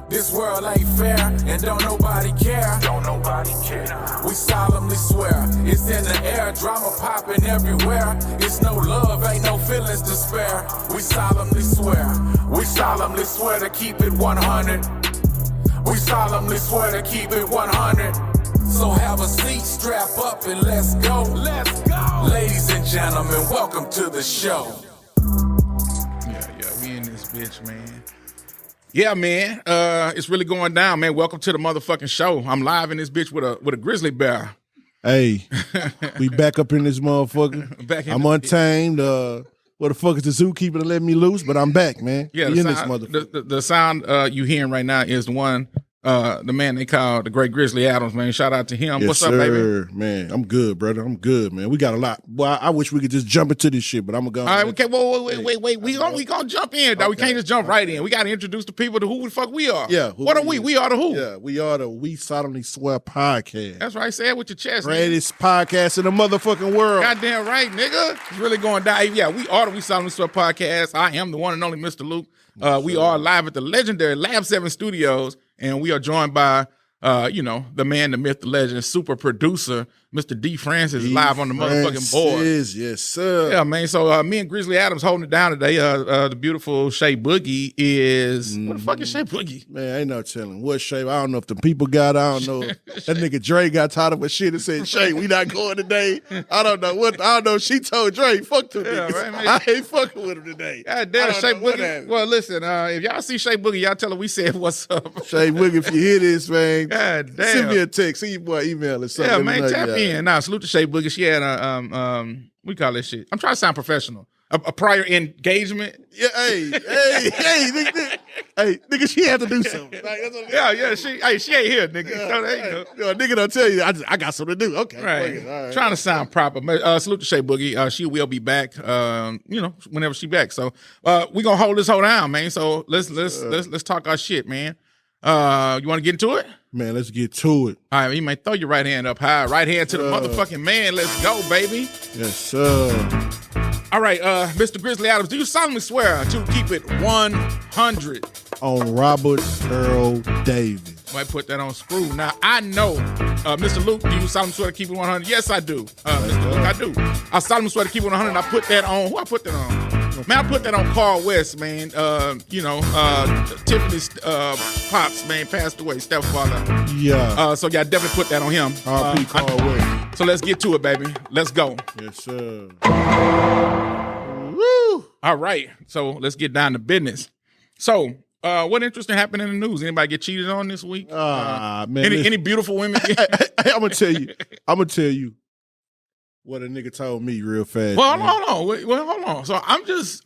This world ain't fair, and don't nobody care. Don't nobody care. We solemnly swear, it's in the air, drama popping everywhere. It's no love, ain't no feelings to spare. We solemnly swear to keep it 100. We solemnly swear to keep it 100. So have a seat, strap up, and let's go. Let's go. Ladies and gentlemen, welcome to the show. Yeah, we in this bitch, man. Yeah, man, it's really going down, man. Welcome to the motherfucking show. I'm live in this bitch with a grizzly bear. Hey, we back up in this motherfucker. I'm untamed. What the fuck is the zookeeper to let me loose? But I'm back, man. Yeah, in this motherfucker. The sound you hearing right now is the one, the man they call the great Grizzlie Adamz, man. Shout out to him. Yes, What's up, baby? Man, I'm good, brother. I'm good, man. We got a lot. Well, I wish we could just jump into this shit, but I'm gonna go. All right, okay. Wait. We gonna jump in, though. Okay. We can't just jump right in. We gotta introduce the people to who the fuck we are. Yeah. What are we? We are the who? Yeah, we are the We Solemnly Swear podcast. That's right. Say it with your chest. Greatest podcast in the motherfucking world. Goddamn right, nigga. It's really going down. Yeah, we are the We Solemnly Swear podcast. I am the one and only Mr. Luke. We are live at the legendary Lab 7 Studios, and we are joined by, the man, the myth, the legend, super producer, Mr. D. Francis, live on the motherfucking board. Yes, sir. Yeah, man. So me and Grizzlie Adamz holding it down today. The beautiful Shay Boogie is what the fuck is Shay Boogie? Man, ain't no telling what Shay. I don't know if the people got. I don't know. That nigga Dre got tired of her shit and said, "Shay, we not going today." I don't know what. I don't know. She told Dre, "Fuck them niggas." Right, man. I ain't fucking with him today. God damn, Shay Boogie. Well, listen. If y'all see Shay Boogie, y'all tell her we said what's up. Shay Boogie, if you hear this, man, God damn. send me a text. Send your boy email or something. Yeah, man, tap in. Nah, salute to Shay Boogie. She had we call this shit. I'm trying to sound professional. A prior engagement. Yeah, hey, nigga, she had to do something. Yeah, she ain't here, nigga. Yeah, So there you go. Nigga don't tell you. I got something to do. Okay, Right. All right. Trying to sound proper. Salute to Shay Boogie. She will be back. Whenever she back. So we gonna hold this whole down, man. So let's talk our shit, man. You want to get into it? Man, let's get to it. All right, you may throw your right hand up high. Right hand to the motherfucking man. Let's go, baby. Yes, sir. All right, Mr. Grizzlie Adamz, do you solemnly swear to keep it 100? On Robert Earl Davis. Might put that on screw. Now, I know, Mr. Luke, do you solemnly swear to keep it 100? Yes, I do. Mr. Luke, I do. I solemnly swear to keep it 100. I put that on, who I put that on? Man, I put that on Carl West, man. Tiffany's pops, man, passed away, stepfather. Yeah. So, yeah, definitely put that on him. R.P. Carl West. So, let's get to it, baby. Let's go. Yes, sir. Woo! All right. So, let's get down to business. So, what interesting happened in the news? Anybody get cheated on this week? Man. Any beautiful women? I'm gonna tell you what a nigga told me real fast. Well, hold on. So I'm just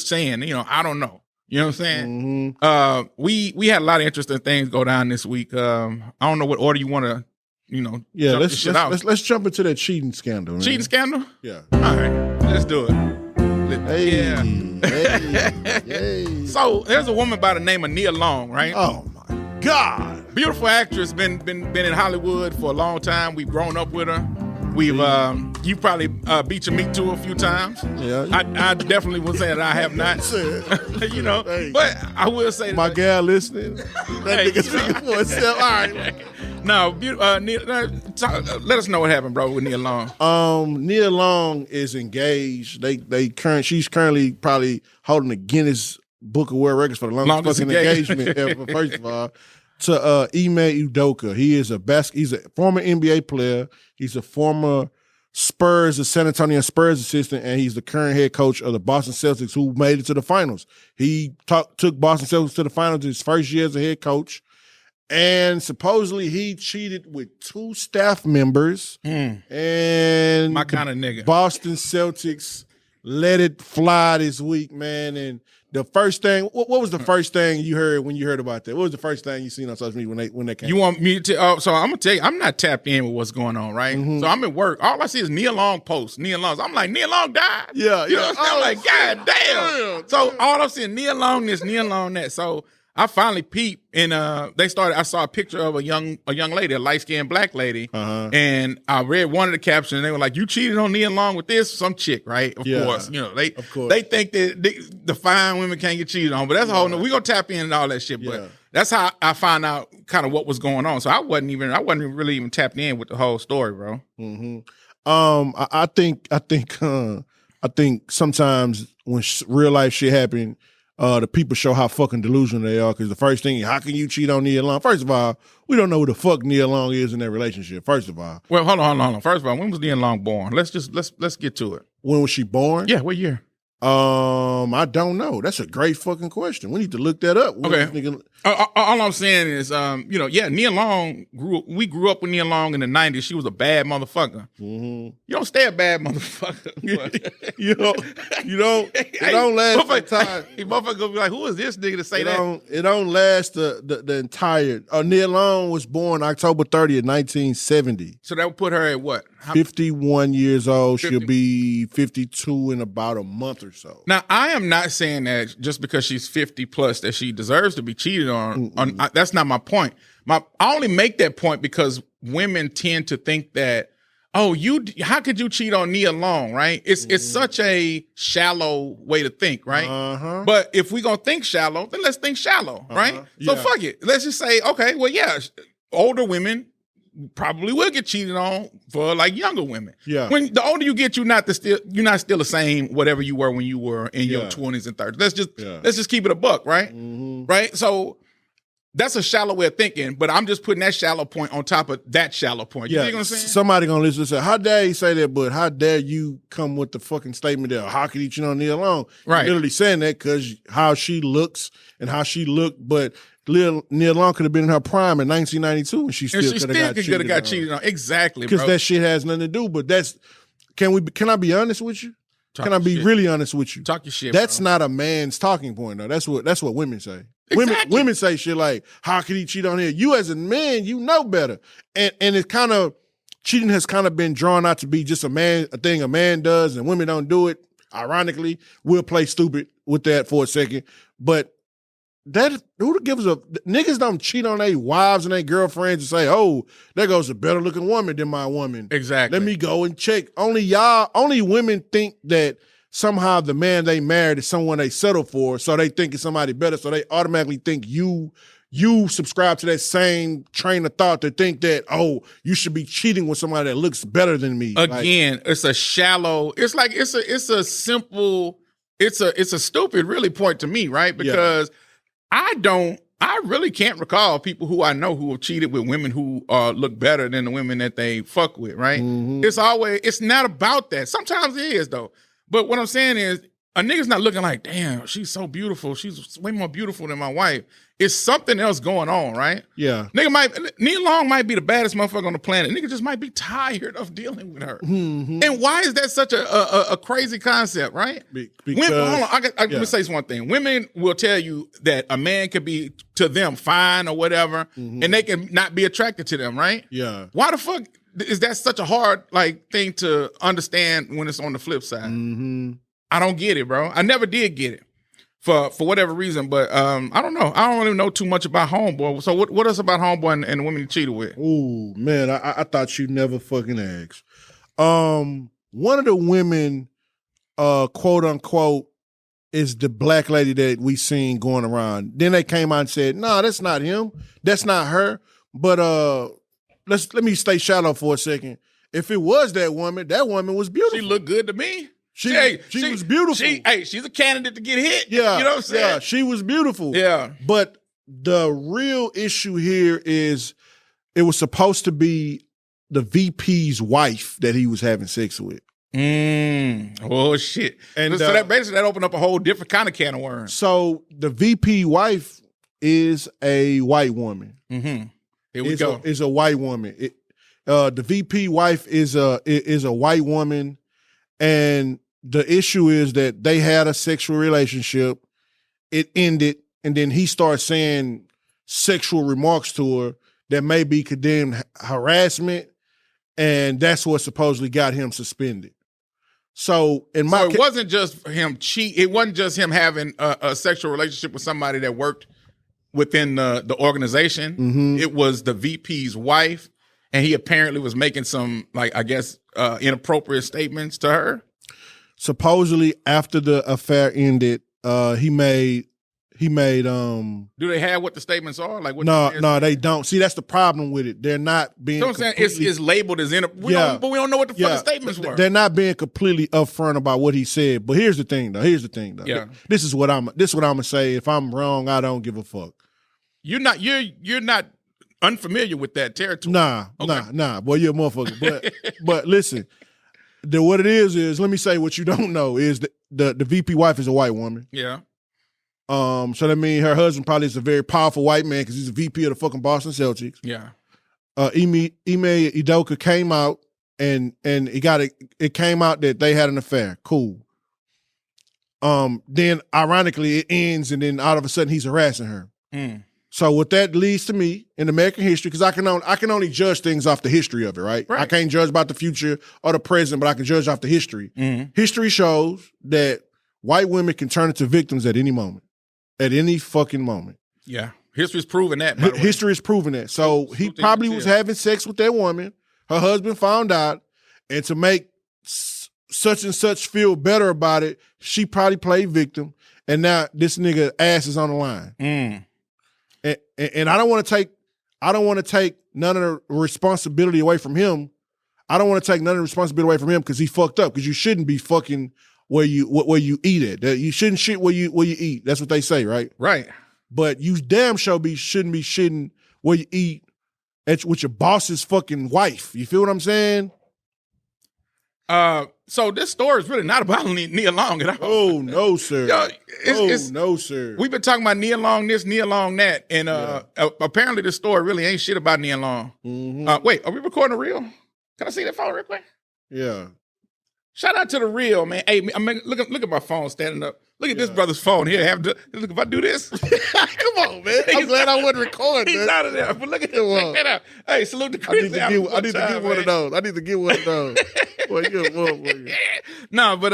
saying, I don't know. You know what I'm saying? Mm-hmm. We had a lot of interesting things go down this week. I don't know what order you want to, Yeah, jump this shit out. let's jump into that cheating scandal. Man. Cheating scandal? Yeah. All right, let's do it. Hey. So there's a woman by the name of Nia Long, right? Oh my God. Beautiful actress, been in Hollywood for a long time. We've grown up with her. We've you probably beat your meat to her a few times. Yeah. I definitely would say that I have not. Hey. But I will say my that, gal listening. That nigga speaking for himself. All right. No, Neil, let us know what happened, bro, with Nia Long. Nia Long is engaged. She's currently probably holding the Guinness Book of World Records for the longest fucking engagement ever. First of all, to Ime Udoka. He's a former NBA player. He's a former San Antonio Spurs assistant, and he's the current head coach of the Boston Celtics, who made it to the finals. He took Boston Celtics to the finals his first year as a head coach. And supposedly he cheated with 2 staff members. And my kind of nigga. Boston Celtics let it fly this week, man. And the first thing, what was the first thing you heard when you heard about that? What was the first thing you seen on social media when they came? You want me to? So I'm gonna tell you, I'm not tapped in with what's going on, right? Mm-hmm. So I'm at work. All I see is Nia Long posts. Nia Long. I'm like, Nia Long died. Yeah, you know what I'm saying? I'm like, God damn. Damn. So all I'm seeing, Nia Long this, Nia Long that. So I finally peeped, and I saw a picture of a young lady, a light-skinned black lady, and I read one of the captions, and they were like, "You cheated on Nia Long with this?" Some chick, right? Of course. They think that the fine women can't get cheated on, but that's a whole. We're gonna tap in and all that shit, but that's how I found out kind of what was going on. So I wasn't really even tapped in with the whole story, bro. Mm-hmm. I think sometimes when real life shit happen, the people show how fucking delusional they are. Because the first thing, how can you cheat on Nia Long? First of all, we don't know who the fuck Nia Long is in that relationship. First of all, well, hold on. First of all, when was Nia Long born? Let's get to it. When was she born? Yeah, what year? I don't know. That's a great fucking question. We need to look that up. Okay. All I'm saying is, Nia Long we grew up with Nia Long in the 90s. She was a bad motherfucker. Mm-hmm. You don't stay a bad motherfucker. you don't last the time. Motherfucker gonna be like, who is this nigga to say that? It don't last the entire. Nia Long was born October 30th, 1970. So that would put her at what? 51 years old. 50. She'll be 52 in about a month or so. Now, I am not saying that just because she's 50 plus that she deserves to be cheated on. That's not my point. I only make that point because women tend to think that, how could you cheat on Nia Long, right? It's such a shallow way to think, right? Uh-huh. But if we're going to think shallow, then let's think shallow, right? So fuck it. Let's just say, okay, well, yeah, older women probably will get cheated on for like younger women. Yeah. When the older you get, you're not still the same whatever you were when you were in your 20s and 30s. Let's just keep it a buck, right? Mm-hmm. Right? So that's a shallow way of thinking, but I'm just putting that shallow point on top of that shallow point. You know what I'm saying? Somebody gonna listen and say, how dare you say that, but how dare you come with the fucking statement that how could he cheat on Nia Long? Right. You're literally saying that because how she looks and how she looked, but Nia Long could have been in her prime in 1992 and she still could have got cheated on. Exactly, because that shit has nothing to do. But can I be honest with you? Can I be really honest with you? Talk your shit. That's not a man's talking point though. That's what women say. Exactly. Women say shit like, how could he cheat on her? You as a man, you know better. And it's kind of, cheating has kind of been drawn out to be just a thing a man does and women don't do it. Ironically, we'll play stupid with that for a second. But who gives a niggas don't cheat on their wives and their girlfriends and say, oh, there goes a better looking woman than my woman. Exactly. Let me go and check. Only women think that somehow the man they married is someone they settled for, so they think it's somebody better, so they automatically think you subscribe to that same train of thought to think that, oh, you should be cheating with somebody that looks better than me. Again, it's a shallow, it's a simple, it's a stupid really point to me, right? Because I really can't recall people who I know who have cheated with women who look better than the women that they fuck with, right? Mm-hmm. It's not about that. Sometimes it is though. But what I'm saying is a nigga's not looking like, damn, she's so beautiful. She's way more beautiful than my wife. It's something else going on, right? Yeah. Nia Long might be the baddest motherfucker on the planet. Nigga just might be tired of dealing with her. Mm-hmm. And why is that such a crazy concept, right? Because, hold on, I'm gonna say one thing. Women will tell you that a man could be to them fine or whatever, and they can not be attracted to them, right? Yeah. Why the fuck is that such a hard thing to understand when it's on the flip side? Mm-hmm. I don't get it, bro. I never did get it. For whatever reason, but I don't know. I don't really know too much about Homeboy. So what else about Homeboy and the women you cheated with? Ooh, man, I thought you never fucking asked. One of the women, quote unquote, is the black lady that we seen going around. Then they came out and said, no, that's not him. That's not her. But let me stay shallow for a second. If it was that woman was beautiful. She looked good to me. She was beautiful. She's a candidate to get hit. Yeah, you know what I'm saying? Yeah, she was beautiful. Yeah. But the real issue here is it was supposed to be the VP's wife that he was having sex with. Oh, shit. And so that basically opened up a whole different kind of can of worms. So the VP wife is a white woman. Mm-hmm. Here we go. Is a white woman. The VP wife is a white woman, and the issue is that they had a sexual relationship. It ended, and then he started saying sexual remarks to her that may be condemned harassment, and that's what supposedly got him suspended. So it wasn't just him cheat. It wasn't just him having a sexual relationship with somebody that worked within the organization. It was the VP's wife, and he apparently was making some, like, I guess, inappropriate statements to her. Supposedly, after the affair ended, he made. Do they have what the statements are? Like, what no, they don't. See, that's the problem with it. They're not being. So I'm saying it's labeled as but we don't know what the fucking statements were. They're not being completely upfront about what he said. But here's the thing, though. Yeah. This is what I'm gonna say. If I'm wrong, I don't give a fuck. You're not unfamiliar with that territory. Nah. Boy, you're a motherfucker. But listen, what it is let me say what you don't know is the VP wife is a white woman. Yeah. So that means her husband probably is a very powerful white man because he's a VP of the fucking Boston Celtics. Yeah. Ime Udoka came out and it came out that they had an affair. Cool. Then ironically it ends and then all of a sudden he's harassing her. So what that leads to me in American history, because I can only judge things off the history of it, right? I can't judge about the future or the present, but I can judge off the history. History shows that white women can turn into victims at any moment. At any fucking moment. Yeah. History's proven that, by the way. History is proving that. So he probably was having sex with that woman. Her husband found out. And to make such and such feel better about it, she probably played victim. And now this nigga ass is on the line. And I don't want to take none of the responsibility away from him. I don't want to take none of the responsibility away from him because he fucked up. Because you shouldn't be fucking where you eat at. That you shouldn't shit where you eat. That's what they say, right? Right. But you damn sure shouldn't be shitting where you eat with your boss's fucking wife. You feel what I'm saying? So this story is really not about Nia Long at all. Oh no, sir. Yo, no, sir. We've been talking about Nia Long this, Nia Long that, and apparently this story really ain't shit about Nia Long. Wait, are we recording a reel? Can I see that phone real quick? Yeah. Shout out to the real, man. Hey, I mean, look at my phone standing up. Look at this brother's phone here. Look, if I do this. Come on, man. I'm glad I wasn't recording. He's out of there. But look at this. Check that out. Hey, salute to Grizzlie Adamz. I need to get one of those. I need to get one of those. Boy, you're a motherfucker. No, but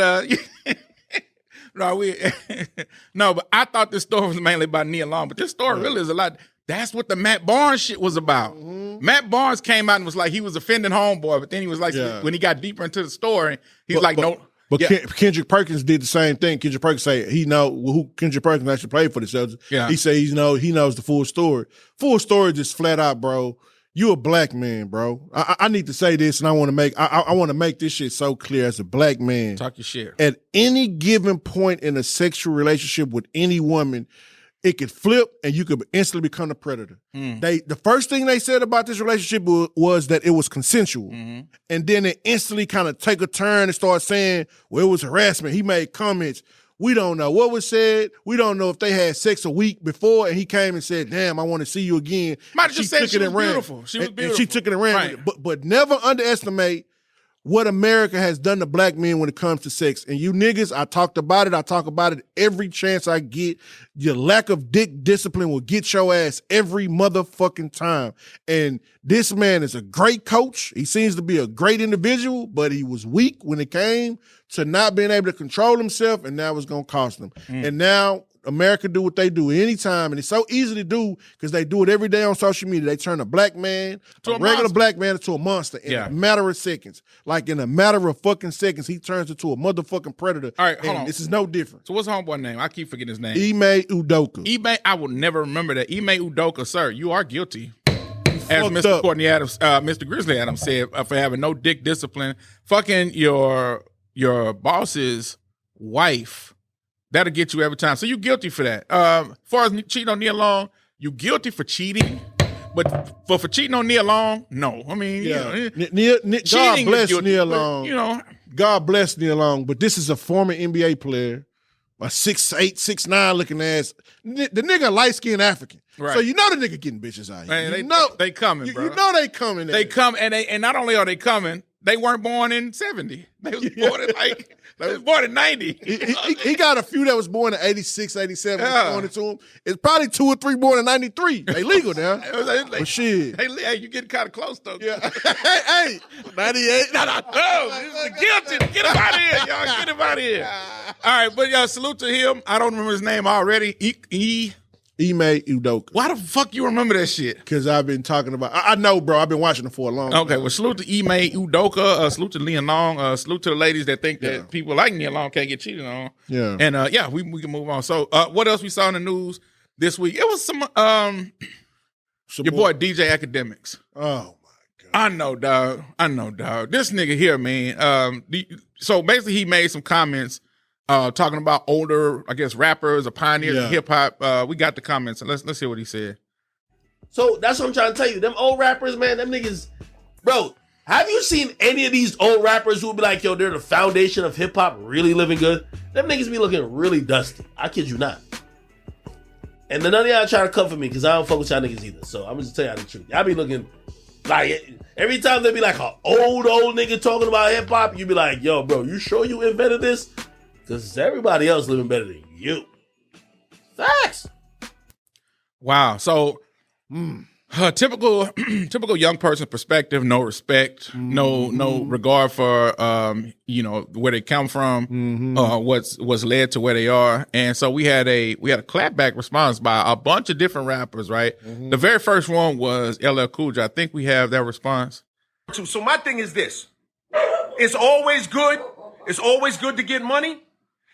no, but I thought this story was mainly about Nia Long, but this story really is a lot. That's what the Matt Barnes shit was about. Matt Barnes came out and was like he was offending homeboy, but then he was like, when he got deeper into the story, he's no. But Kendrick Perkins did the same thing. Kendrick Perkins said he know who Kendrick Perkins actually played for the Celtics. Yeah. He said he knows the full story. Full story just flat out, bro. You a black man, bro. I need to say this, and I want to make this shit so clear as a black man. Talk your shit. At any given point in a sexual relationship with any woman, it could flip and you could instantly become a predator. The first thing they said about this relationship was that it was consensual. And then it instantly kind of take a turn and start saying, well, it was harassment. He made comments. We don't know what was said. We don't know if they had sex a week before and he came and said, damn, I want to see you again. Might have just said she was beautiful. She was beautiful. And she took it and ran with it. But never underestimate what America has done to black men when it comes to sex. And you niggas, I talk about it every chance I get. Your lack of dick discipline will get your ass every motherfucking time. And this man is a great coach. He seems to be a great individual, but he was weak when it came to not being able to control himself, and that was going to cost him. And now America do what they do anytime, and it's so easy to do because they do it every day on social media. They turn a black man, a regular black man, into a monster in a matter of seconds. Like in a matter of fucking seconds, he turns into a motherfucking predator. All right, hold on. This is no different. So what's homeboy name? I keep forgetting his name. Ime Udoka. I will never remember that. Ime Udoka, sir, you are guilty. As Mr. Courtney Adams, Mr. Grizzlie Adamz said, for having no dick discipline, fucking your boss's wife. That'll get you every time. So you guilty for that. As far as cheating on Nia Long, you guilty for cheating. But for cheating on Nia Long, no. I mean, God bless Nia Long. You know, God bless Nia Long. But this is a former NBA player, a 6'8", 6'9" looking ass. The nigga light-skinned African. Right. So you know the nigga getting bitches out here. Man, they coming, bro. You know they coming. They come, and not only are they coming, they weren't born in 70. They was born in they was born in 90. He got a few that was born in 86, 87. Born into him. It's probably 2 or 3 born in 93. They legal now. But shit. Hey, you getting kind of close though. Yeah. hey, 98. No, guilty. Get him out of here, y'all. Get him out of here. All right, but y'all salute to him. I don't remember his name already. Ime Udoka. Why the fuck you remember that shit? Because I've been talking about. I know, bro. I've been watching it for a long time. Okay, well, salute to Ime Udoka. Salute to Leon Long. Salute to the ladies that think that people like Leon Long can't get cheated on. Yeah. And we can move on. So what else we saw in the news this week? It was some your boy DJ Akademiks. Oh my God. I know, dog. This nigga here, man. So basically he made some comments talking about older, I guess, rappers or pioneers in hip hop. We got the comments, and let's hear what he said. So that's what I'm trying to tell you. Them old rappers, man, them niggas, bro. Have you seen any of these old rappers who be like, yo, they're the foundation of hip hop, really living good? Them niggas be looking really dusty. I kid you not. And then none of y'all try to comfort me because I don't fuck with y'all niggas either. So I'm just tell y'all the truth. Y'all be looking like every time there be like an old nigga talking about hip hop, you be like, yo, bro, you sure you invented this? Because everybody else living better than you. Facts. Wow. So, typical young person perspective, no respect, no regard for where they come from, what's led to where they are. And so we had a clapback response by a bunch of different rappers, right? The very first one was LL Cool J. I think we have that response. So my thing is this. It's always good. It's always good to get money.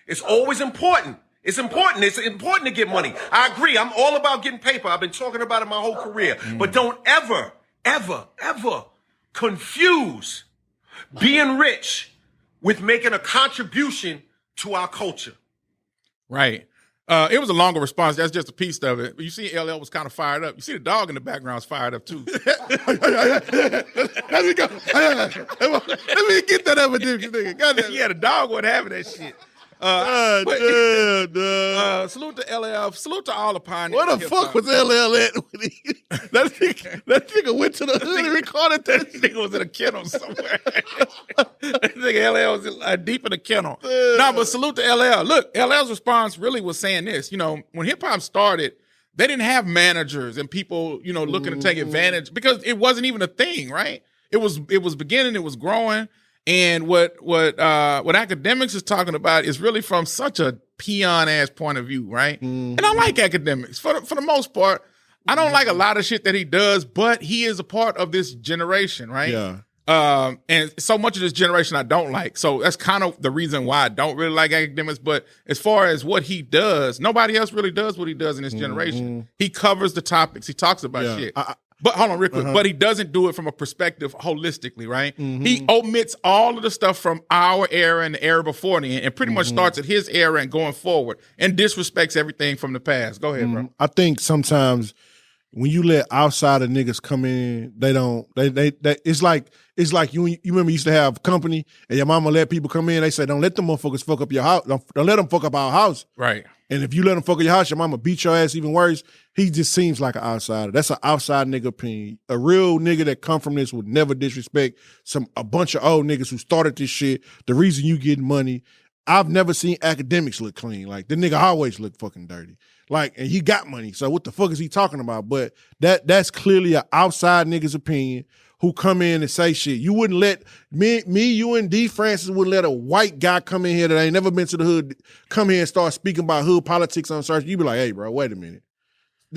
It's always important. It's important to get money. I agree. I'm all about getting paper. I've been talking about it my whole career. But don't ever, ever, ever confuse being rich with making a contribution to our culture. Right. It was a longer response. That's just a piece of it. You see LL was kind of fired up. You see the dog in the background is fired up too. Let me go. Let me get that evidence, nigga. Yeah, the dog wasn't having that shit. Salute to LL. Salute to all the pioneers. Where the fuck was LL at? That nigga went to the hood and recorded that. That nigga was in a kennel somewhere. That nigga LL was deep in the kennel. No, but salute to LL. Look, LL's response really was saying this. You know, when hip hop started, they didn't have managers and people, looking to take advantage because it wasn't even a thing, right? It was beginning, it was growing. And what Akademiks is talking about is really from such a peon-ass point of view, right? And I like Akademiks. For the most part, I don't like a lot of shit that he does, but he is a part of this generation, right? Yeah. And so much of this generation I don't like. So that's kind of the reason why I don't really like Akademiks. But as far as what he does, nobody else really does what he does in this generation. He covers the topics. He talks about shit. But hold on real quick. But he doesn't do it from a perspective holistically, right? He omits all of the stuff from our era and the era before then and pretty much starts at his era and going forward and disrespects everything from the past. Go ahead, bro. I think sometimes when you let outsider niggas come in, they it's like you remember you used to have company and your mama let people come in, they say, don't let them motherfuckers fuck up your house. Don't let them fuck up our house. Right. And if you let them fuck up your house, your mama beat your ass even worse. He just seems like an outsider. That's an outside nigga opinion. A real nigga that come from this would never disrespect a bunch of old niggas who started this shit. The reason you getting money. I've never seen Akademiks look clean. Like, the nigga always look fucking dirty. Like, and he got money, so what the fuck is he talking about? But that's clearly an outside nigga's opinion who come in and say shit. You wouldn't let you and D. Francis wouldn't let a white guy come in here that ain't never been to the hood come here and start speaking about hood politics on search. You be like, hey, bro, wait a minute.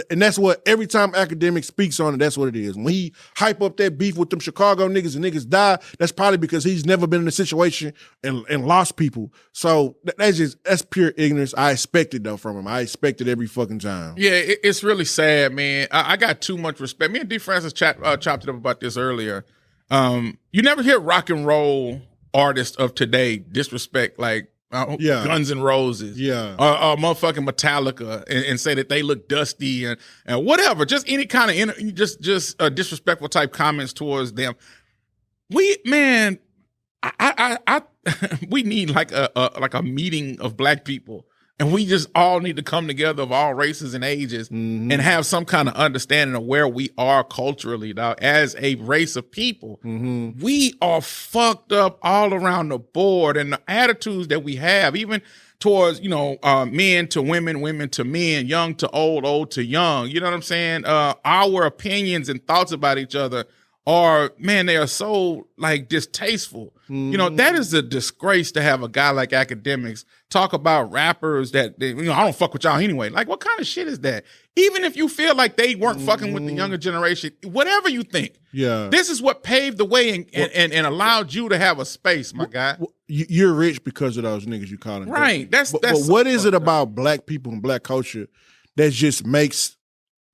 And that's what, every time Akademiks speaks on it, that's what it is. When he hype up that beef with them Chicago niggas and niggas die, that's probably because he's never been in a situation and lost people. So that's pure ignorance. I expect it though from him. I expect it every fucking time. Yeah, it's really sad, man. I got too much respect. Me and D. Francis chopped it up about this earlier. You never hear rock and roll artists of today disrespect like Guns N' Roses, or motherfucking Metallica, and say that they look dusty and whatever. Just any kind of disrespectful type comments towards them. We need like a meeting of black people, and we just all need to come together of all races and ages and have some kind of understanding of where we are culturally, dog, as a race of people. We are fucked up all around the board, and the attitudes that we have, even towards, men to women, women to men, young to old, old to young. You know what I'm saying? Our opinions and thoughts about each other or man, they are so like distasteful. You know, that is a disgrace to have a guy like Akademiks talk about rappers that I don't fuck with y'all anyway. Like, what kind of shit is that? Even if you feel like they weren't fucking with the younger generation, whatever you think, this is what paved the way and allowed you to have a space, my guy. You're rich because of those niggas you calling. Right. That's but what is it about black people and black culture that just makes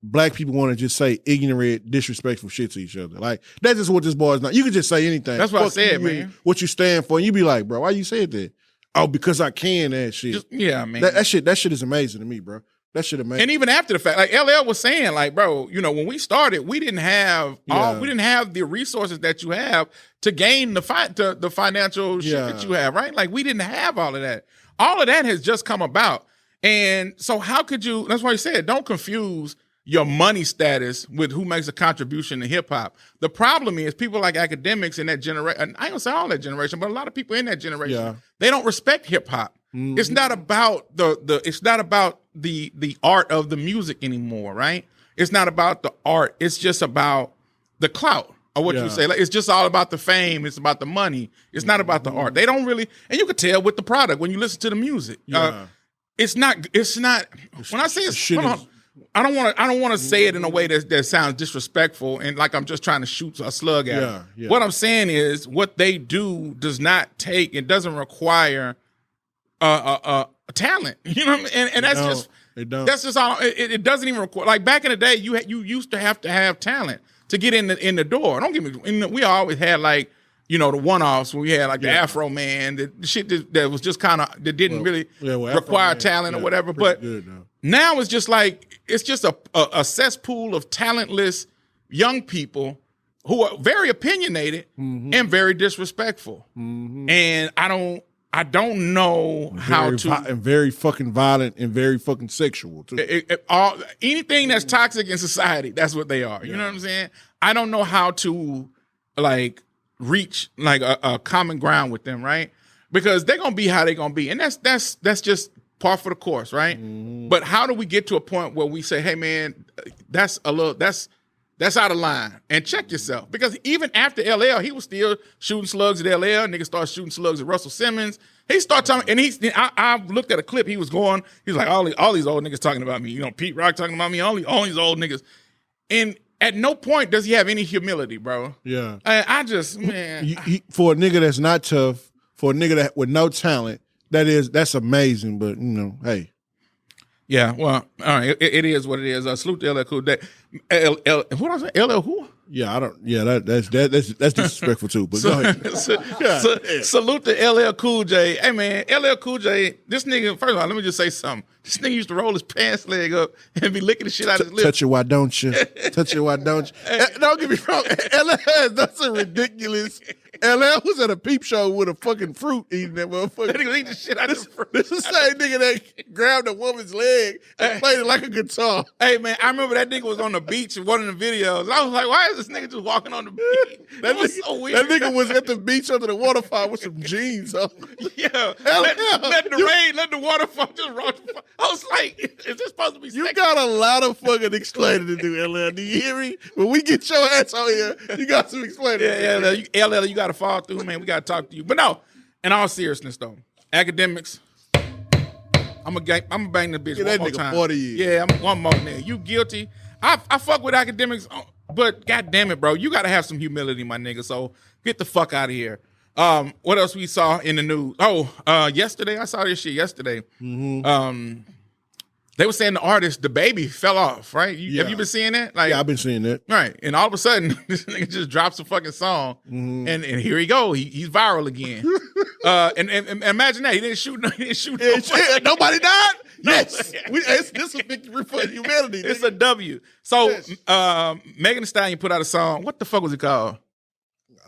black people want to just say ignorant, disrespectful shit to each other? Like, that's just what this boy is not. You can just say anything. That's what I said, man. What you stand for, and you be like, bro, why you said that? Oh, because I can that shit. Man. That shit is amazing to me, bro. That shit amazing. And even after the fact, like LL was saying, like, bro, when we started, we didn't have the resources that you have to gain the financial shit that you have, right? Like, we didn't have all of that. All of that has just come about. And so how could you, that's why he said, don't confuse your money status with who makes a contribution to hip hop. The problem is people like Akademiks in that generation, I don't say all that generation, but a lot of people in that generation, they don't respect hip hop. It's not about it's not about the art of the music anymore, right? It's not about the art. It's just about the clout or what you say. Like, it's just all about the fame. It's about the money. It's not about the art. They don't really, and you could tell with the product when you listen to the music. It's not. When I say it's, I don't want to say it in a way that sounds disrespectful and like I'm just trying to shoot a slug at it. What I'm saying is what they do does not take. It doesn't require a talent. You know what I mean? And that's just that's just all. It doesn't even require. Like back in the day, you used to have talent to get in the door. Don't get me. We always had like, the one-offs when we had like the Afro Man, the shit that was just kind of, that didn't really require talent or whatever. But now it's just like, it's just a cesspool of talentless young people who are very opinionated and very disrespectful. And I don't know how to. And very fucking violent and very fucking sexual too. Anything that's toxic in society, that's what they are. You know what I'm saying? I don't know how to like reach like a common ground with them, right? Because they're gonna be how they're gonna be, and that's just par for the course, right? But how do we get to a point where we say, hey man, that's out of line, and check yourself? Because even after LL, he was still shooting slugs at LL. Niggas started shooting slugs at Russell Simmons. He started talking, and I looked at a clip. He was like, all these old niggas talking about me. Pete Rock talking about me. All these old niggas. And at no point does he have any humility, bro. Yeah. I just, man. For a nigga that's not tough, for a nigga that with no talent, that's amazing. But hey. Yeah, well, all right, it is what it is. Salute to LL Cool J. What did I say? LL who? Yeah, I don't. Yeah, that's disrespectful too. But go ahead. Salute to LL Cool J. Hey man, LL Cool J. This nigga. First of all, let me just say something. This nigga used to roll his pants leg up and be licking the shit out of his lips. Touch it, why don't you? Touch it, why don't you? Don't get me wrong. LL has done some ridiculous. LL was at a peep show with a fucking fruit eating that motherfucker. That nigga eating the shit out of the fruit. This is the same nigga that grabbed a woman's leg and played it like a guitar. Hey man, I remember that nigga was on the beach in one of the videos. I was like, why is this nigga just walking on the beach? That was so weird. That nigga was at the beach under the waterfall with some jeans on. Yeah. Let the rain, let the waterfall just roll. I was like, is this supposed to be You sexy? got a lot of fucking explaining to do, LL. Do you hear me? When we get your ass on here, you got some explaining to do. LL, you got to fall through, man. We got to talk to you. But no, in all seriousness, though, Akademiks, I'm going to bang the bitch Get one that more nigga time. 40 years. Yeah, one more nigga. You guilty. I fuck with Akademiks, but God damn it, bro. You got to have some humility, my nigga. So get the fuck out of here. What else we saw in the news? Yesterday, I saw this shit yesterday. They were saying the artist, the baby, fell off, right? Have you been seeing that? Like, Yeah, I've been seeing that. right. And all of a sudden, this nigga just drops a fucking song, and here he go. He's viral again. And imagine that he didn't shoot. Nobody died? Yes. This is a victory for humanity. It's a W. So Megan Thee Stallion put out a song. What the fuck was it called?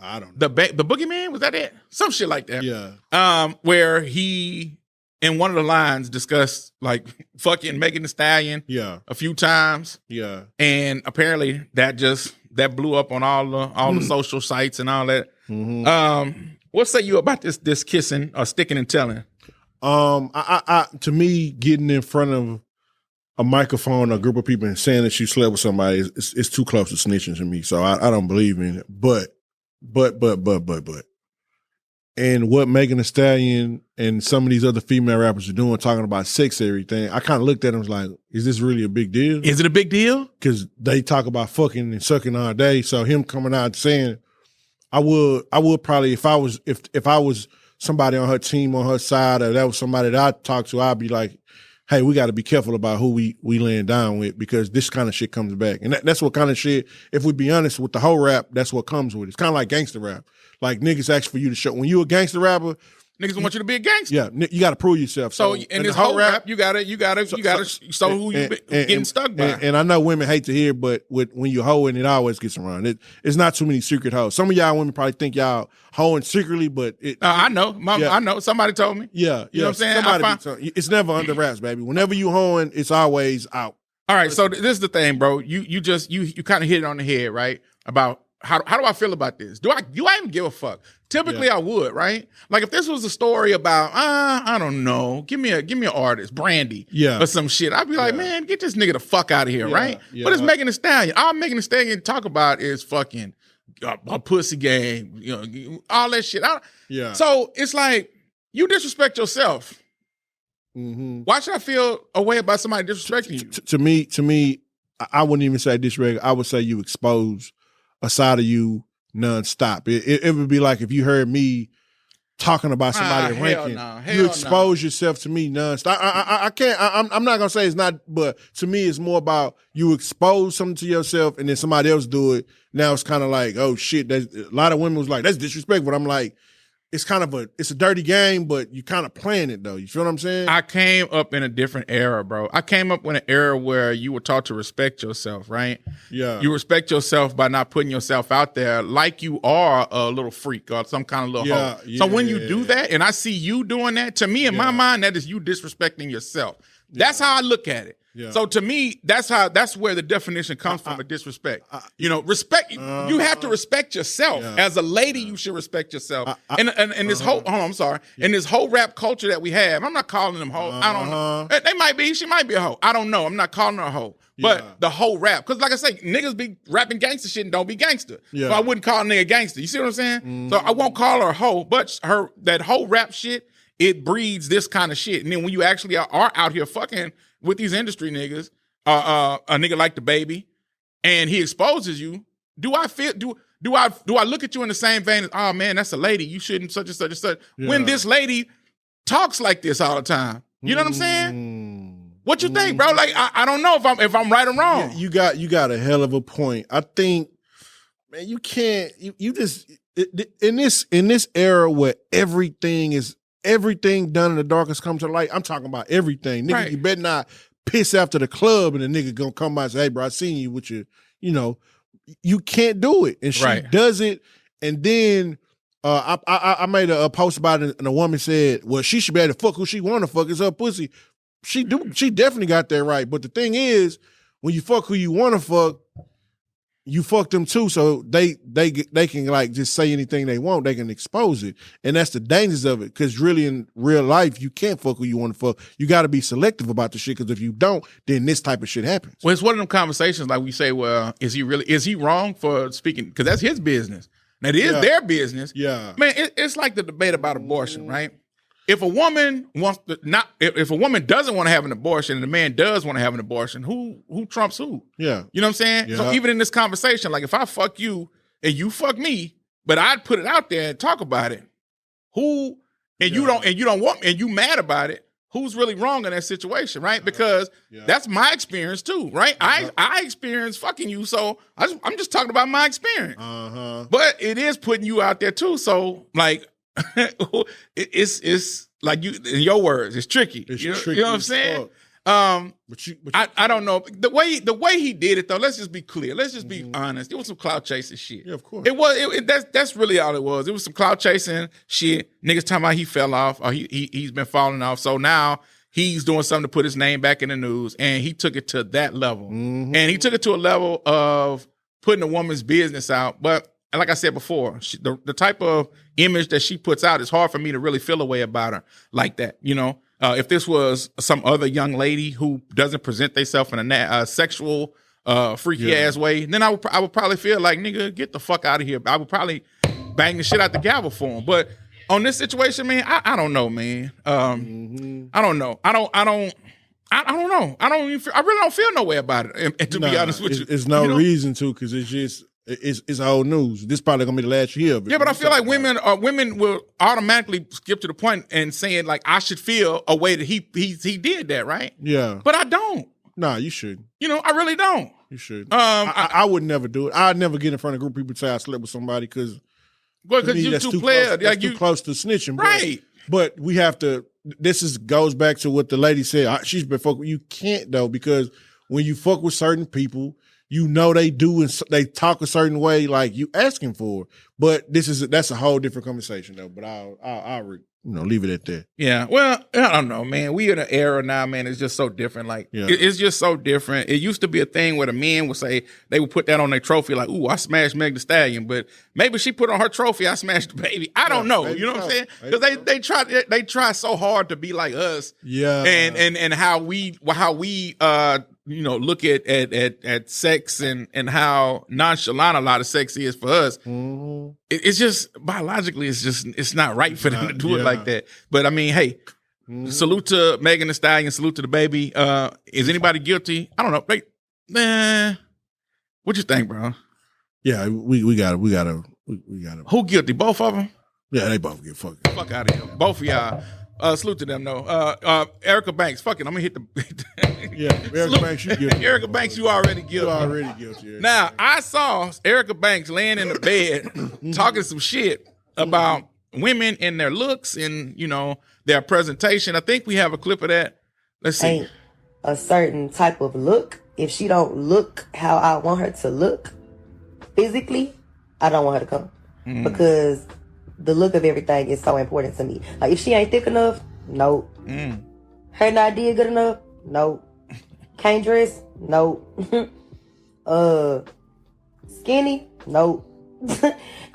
I don't know. The Boogeyman? Was that it? Some shit like that. Yeah. Where he, in one of the lines, discussed like fucking Megan Thee Stallion a few times. Yeah. And apparently that blew up on all the social sites and all that. What say you about this kissing or sticking and telling? To me, getting in front of a microphone, a group of people, and saying that you slept with somebody is too close to snitching to me. So I don't believe in it. But. And what Megan Thee Stallion and some of these other female rappers are doing, talking about sex and everything, I kind of looked at them and was like, is this really a big deal? Is it a big deal? Because they talk about fucking and sucking all day. So him coming out saying, I would probably, if I was somebody on her team, on her side, or that was somebody that I talked to, I'd be like, hey, we got to be careful about who we laying down with, because this kind of shit comes back. And that's what kind of shit, if we be honest with the whole rap, that's what comes with it. It's kind of like gangster rap. Like niggas ask for you to show, when you a gangster rapper, niggas want you to be a gangster. Yeah, you got to prove yourself. So in this whole rap, you gotta show who you getting stuck by. And I know women hate to hear, but when you hoeing, it always gets around. It's not too many secret hoes. Some of y'all women probably think y'all hoeing secretly, but I know. I know. Somebody told me. Yeah, you know what I'm saying. It's never under wraps, baby. Whenever you hoeing, it's always out. All right, so this is the thing, bro. You kind of hit it on the head, right? About how do I feel about this? Do I even give a fuck? Typically, I would, right? Like if this was a story about, I don't know, give me an artist, Brandy, or some shit, I'd be like, man, get this nigga the fuck out of here, right? Yeah. But it's Megan Thee Stallion. All Megan Thee Stallion talk about is fucking a pussy game, all that shit. So it's like you disrespect yourself. Mm-hmm. Why should I feel a way about somebody disrespecting you? To me, I wouldn't even say disrespect. I would say you expose a side of you nonstop. It would be like if you heard me talking about somebody ranking, you expose yourself to me nonstop. I can't. I'm not gonna say it's not, but to me, it's more about you expose something to yourself, and then somebody else do it. Now it's kind of like, oh shit. A lot of women was like, that's disrespectful. But I'm like, it's kind of it's a dirty game, but you kind of playing it though. You feel what I'm saying? I came up in a different era, bro. I came up in an era where you were taught to respect yourself, right? Yeah. You respect yourself by not putting yourself out there like you are a little freak or some kind of little hoe. So when you do that, and I see you doing that, to me, in my mind, that is you disrespecting yourself. That's how I look at it. Yeah. So to me, that's where the definition comes from, a disrespect. Respect. You have to respect yourself. As a lady, you should respect yourself. And this whole, I'm sorry. In this whole rap culture that we have, I'm not calling them hoes. I don't know. They might be. She might be a hoe. I don't know. I'm not calling her a hoe. But the whole rap, because like I say, niggas be rapping gangster shit and don't be gangster. Yeah. So I wouldn't call a nigga gangster. You see what I'm saying? Mm-hmm. So I won't call her a hoe, but that whole rap shit, it breeds this kind of shit. And then when you actually are out here fucking with these industry niggas, a nigga like the Baby, and he exposes you, do I look at you in the same vein as, oh man, that's a lady, you shouldn't such and such and such, when this lady talks like this all the time? You know what I'm saying? What you think, bro? Like I don't know if I'm right or wrong. Yeah, you got a hell of a point. I think, man, you can't you just in this era where everything done in the darkest comes to light. I'm talking about everything. Nigga, right. You better not piss after the club and the nigga gonna come by and say, hey, bro, I seen you with your, you can't do it. And she does it. And then I made a post about it, and a woman said, well, she should be able to fuck who she want to fuck. It's her pussy. She definitely got that right. But the thing is, when you fuck who you want to fuck, you fuck them too, so they can like just say anything they want. They can expose it, and that's the dangers of it. Because really, in real life, you can't fuck who you want to fuck. You got to be selective about the shit. Because if you don't, then this type of shit happens. Well, it's one of them conversations like we say, well, is he wrong for speaking? Because that's his business. Now it is their business. Yeah, man, it's like the debate about abortion, right? If a woman if a woman doesn't want to have an abortion and a man does want to have an abortion, who trumps who? Yeah. You know what I'm saying? Yeah. So even in this conversation, like if I fuck you and you fuck me, but I'd put it out there and talk about it, you don't want me and you mad about it, who's really wrong in that situation, right? Because that's my experience too, right? I experienced fucking you, so I'm just talking about my experience. But it is putting you out there too, so like it's like you, in your words, it's tricky. You know what I'm saying? I don't know the way he did it though. Let's just be clear. Let's just be honest. It was some clout chasing shit. Yeah, of course. That's really all it was. It was some clout chasing shit. Niggas talking about he fell off or he's been falling off. So now he's doing something to put his name back in the news, and he took it to that level. And he took it to a level of putting a woman's business out, but. And like I said before, the type of image that she puts out, it's hard for me to really feel a way about her like that, If this was some other young lady who doesn't present themselves in a sexual, freaky ass way, then I would probably feel like, nigga, get the fuck out of here. I would probably bang the shit out the gavel for him. But on this situation, man, I don't know, man. I don't know. I don't know. I really don't feel no way about it. And to be honest with you, it's no reason to, because it's just it's old news. This probably gonna be the last year of it. Yeah, but I feel like women will automatically skip to the point and saying like, I should feel a way that he did that, right? Yeah, but I don't. Nah, you shouldn't. I really don't. You should. I would never do it. I'd never get in front of a group of people and say I slept with somebody because you're too player. That's too close to snitching, right? But we have to. This goes back to what the lady said. She's been fucking. You can't though, because when you fuck with certain people, they do and they talk a certain way, like you asking for. But that's a whole different conversation though. But I'll leave it at that. Yeah. Well, I don't know, man. We in an era now, man. It's just so different. Like it's just so different. It used to be a thing where the men would say they would put that on their trophy, like, "Ooh, I smashed Meg Thee Stallion," but maybe she put on her trophy, "I smashed the baby." I don't know. You know what I'm saying? Because they try so hard to be like us. Yeah. And how we look at sex and how nonchalant a lot of sex is for us. Mm-hmm. It's just biologically, it's not right for them to do it like that. But I mean, hey, salute to Megan Thee Stallion, salute to the baby. Is anybody guilty? I don't know. What you think, bro? Yeah, we got to. Who guilty? Both of them? Yeah, they both get fucked. Fuck out of here. Both of y'all. Salute to them, though. Ericka Banks, fuck it, I'm gonna hit the. Yeah, Ericka Banks, you guilty. Ericka Banks, you already guilty. You already guilty. Now, I saw Ericka Banks laying in the bed talking some shit about women and their looks and, their presentation. I think we have a clip of that. Let's see. Ain't a certain type of look. If she don't look how I want her to look physically, I don't want her to come. Because the look of everything is so important to me. Like, if she ain't thick enough, no. Her not did good enough, no. Can't dress, no. Skinny, no.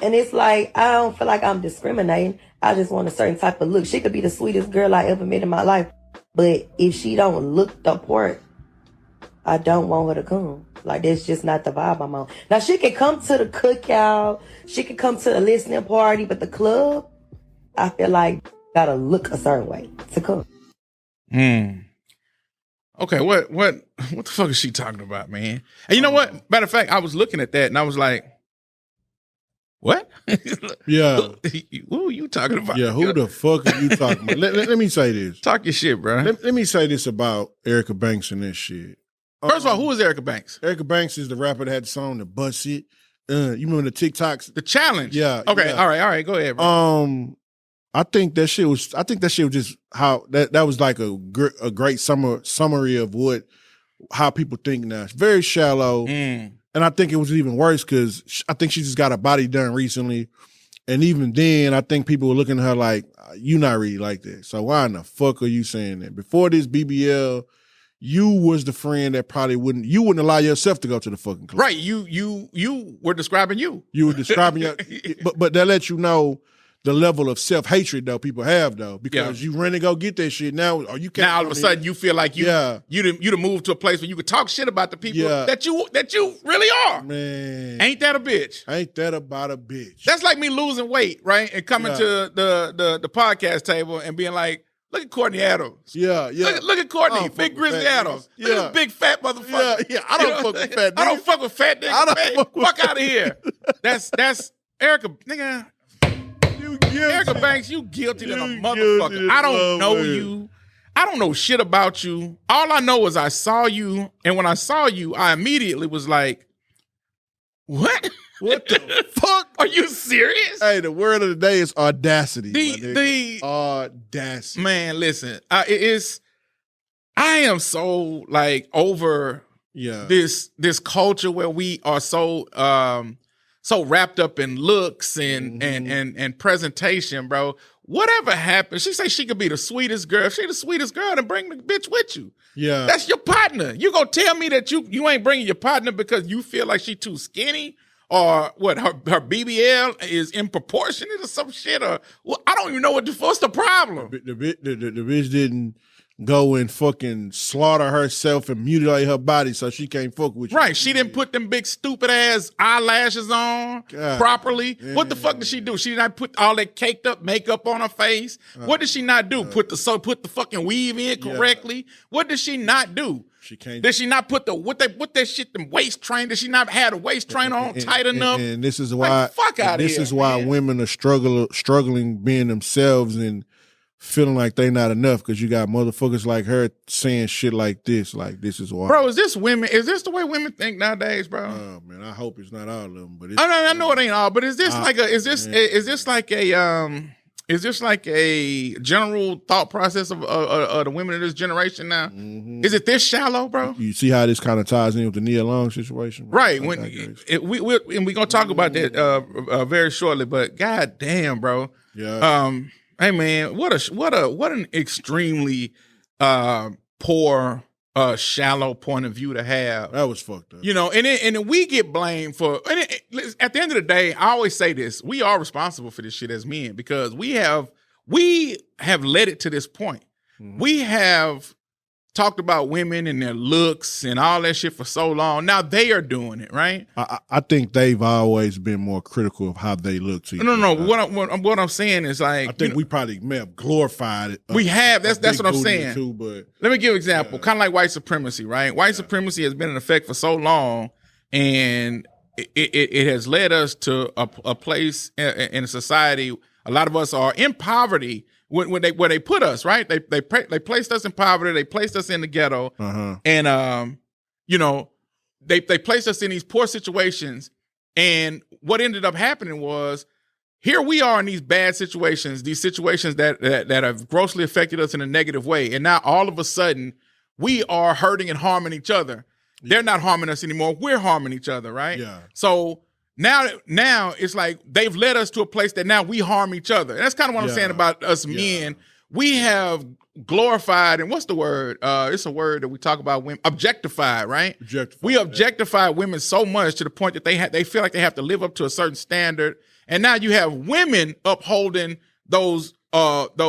And it's like, I don't feel like I'm discriminating. I just want a certain type of look. She could be the sweetest girl I ever met in my life, but if she don't look the part, I don't want her to come. Like, that's just not the vibe I'm on. Now, she can come to the cookout. She can come to the listening party. But the club, I feel like, gotta look a certain way to come. Okay, what the fuck is she talking about, man? And you know what? Matter of fact, I was looking at that and I was like, what? Yeah. Who are you talking about? Yeah, who the fuck are you talking about? Let me say this. Talk your shit, bro. Let me say this about Ericka Banks and this shit. First of all, who is Ericka Banks? Ericka Banks is the rapper that had the song "The Bust It." You remember the TikToks? The challenge. Yeah. Okay. Yeah. All right. Go ahead, bro. I think that shit was just how that was like a great summary of how people think now. It's very shallow, and I think it was even worse because I think she just got her body done recently, and even then, I think people were looking at her like, "You not really like that." So why in the fuck are you saying that? Before this BBL. You was the friend that probably wouldn't allow yourself to go to the fucking club. Right. You were describing you. You were describing but that lets you know the level of self-hatred though people have though. Because you run and go get that shit now, or you can't. Now all of a sudden you feel like you done moved to a place where you could talk shit about the people that you really are. Man. Ain't that a bitch? Ain't that about a bitch? That's like me losing weight, right? And coming to the podcast table and being like, look at Courtney Adams. Yeah. Look at Courtney, big Grizzlie Adams. Look at this big fat motherfucker. Yeah. I don't fuck with fat niggas. I don't fuck with fat niggas. Fuck out of here. That's Ericka, nigga. Ericka Banks, you guilty than a motherfucker. I don't know you. I don't know shit about you. All I know is I saw you, and when I saw you, I immediately was like, what? What the fuck? Are you serious? Hey, the word of the day is audacity. The audacity. Man, listen. I am so like over this culture where we are so wrapped up in looks and presentation, bro. Whatever happens, she say she could be the sweetest girl. If she the sweetest girl, then bring the bitch with you. Yeah. That's your partner. You gonna tell me that you ain't bringing your partner because you feel like she too skinny or what? Her BBL is improportionate or some shit, or well, I don't even know what's the problem. The bitch didn't go and fucking slaughter herself and mutilate her body so she can't fuck with you. Right. She didn't put them big stupid ass eyelashes on properly. Yeah. What the fuck did she do? She did not put all that caked up makeup on her face. What did she not do? Put the fucking weave in correctly. Yeah. What did she not do? She can't. Did she not put that shit, them waist train? Did she not have a waist trainer on tight enough? And this is why this is why women are struggling being themselves and feeling like they not enough, because you got motherfuckers like her saying shit like this is why. Bro, is this the way women think nowadays, bro? Oh man, I hope it's not all of them, but I know it ain't all, but is this like a general thought process of the women of this generation now? Mm-hmm. Is it this shallow, bro? You see how this kind of ties in with the Nia Long situation, bro? Right. We're gonna talk about that very shortly, but god damn, bro. Yeah. Hey man, what an extremely poor, shallow point of view to have. That was fucked up. You know, and we get blamed for. At the end of the day, I always say this: we are responsible for this shit as men, because we have led it to this point. Mm-hmm. We have talked about women and their looks and all that shit for so long. Now they are doing it, right? I think they've always been more critical of how they look to you. No. What I'm saying is, like, I think we probably may have glorified it. We have. That's what I'm saying. Too, but let me give an example. Kind of like white supremacy, right? White supremacy has been in effect for so long, and it has led us to a place in a society. A lot of us are in poverty. Where they put us, right? They placed us in poverty. They placed us in the ghetto, and they placed us in these poor situations. And what ended up happening was, here we are in these bad situations, these situations that have grossly affected us in a negative way. And now all of a sudden, we are hurting and harming each other. Yeah. They're not harming us anymore. We're harming each other, right? Yeah. So now it's like they've led us to a place that now we harm each other. And that's kind of what I'm saying about us men. We have glorified, and what's the word? It's a word that we talk about women, objectified, right? We objectify women so much to the point that they feel like they have to live up to a certain standard. And now you have women upholding those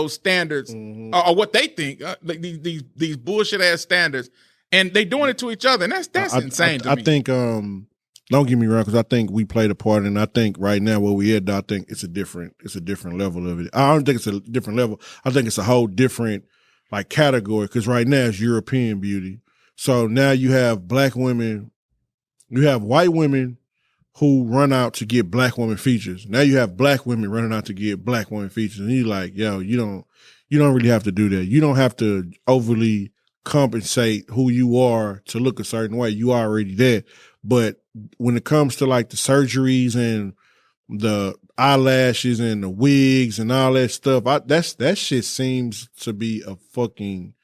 standards, or what they think, these bullshit ass standards, and they doing it to each other. And that's insane to me. I think don't get me wrong, because I think we played a part, and I think right now where we at, I think it's a different level of it. I don't think it's a different level. I think it's a whole different like category, because right now it's European beauty. So now you have black women, you have white women who run out to get black women features. Now you have black women running out to get black women features, and you're like, yo, you don't really have to do that. You don't have to overly compensate who you are to look a certain way. You are already there. But when it comes to like the surgeries and the eyelashes and the wigs and all that stuff, that shit seems to be a fucking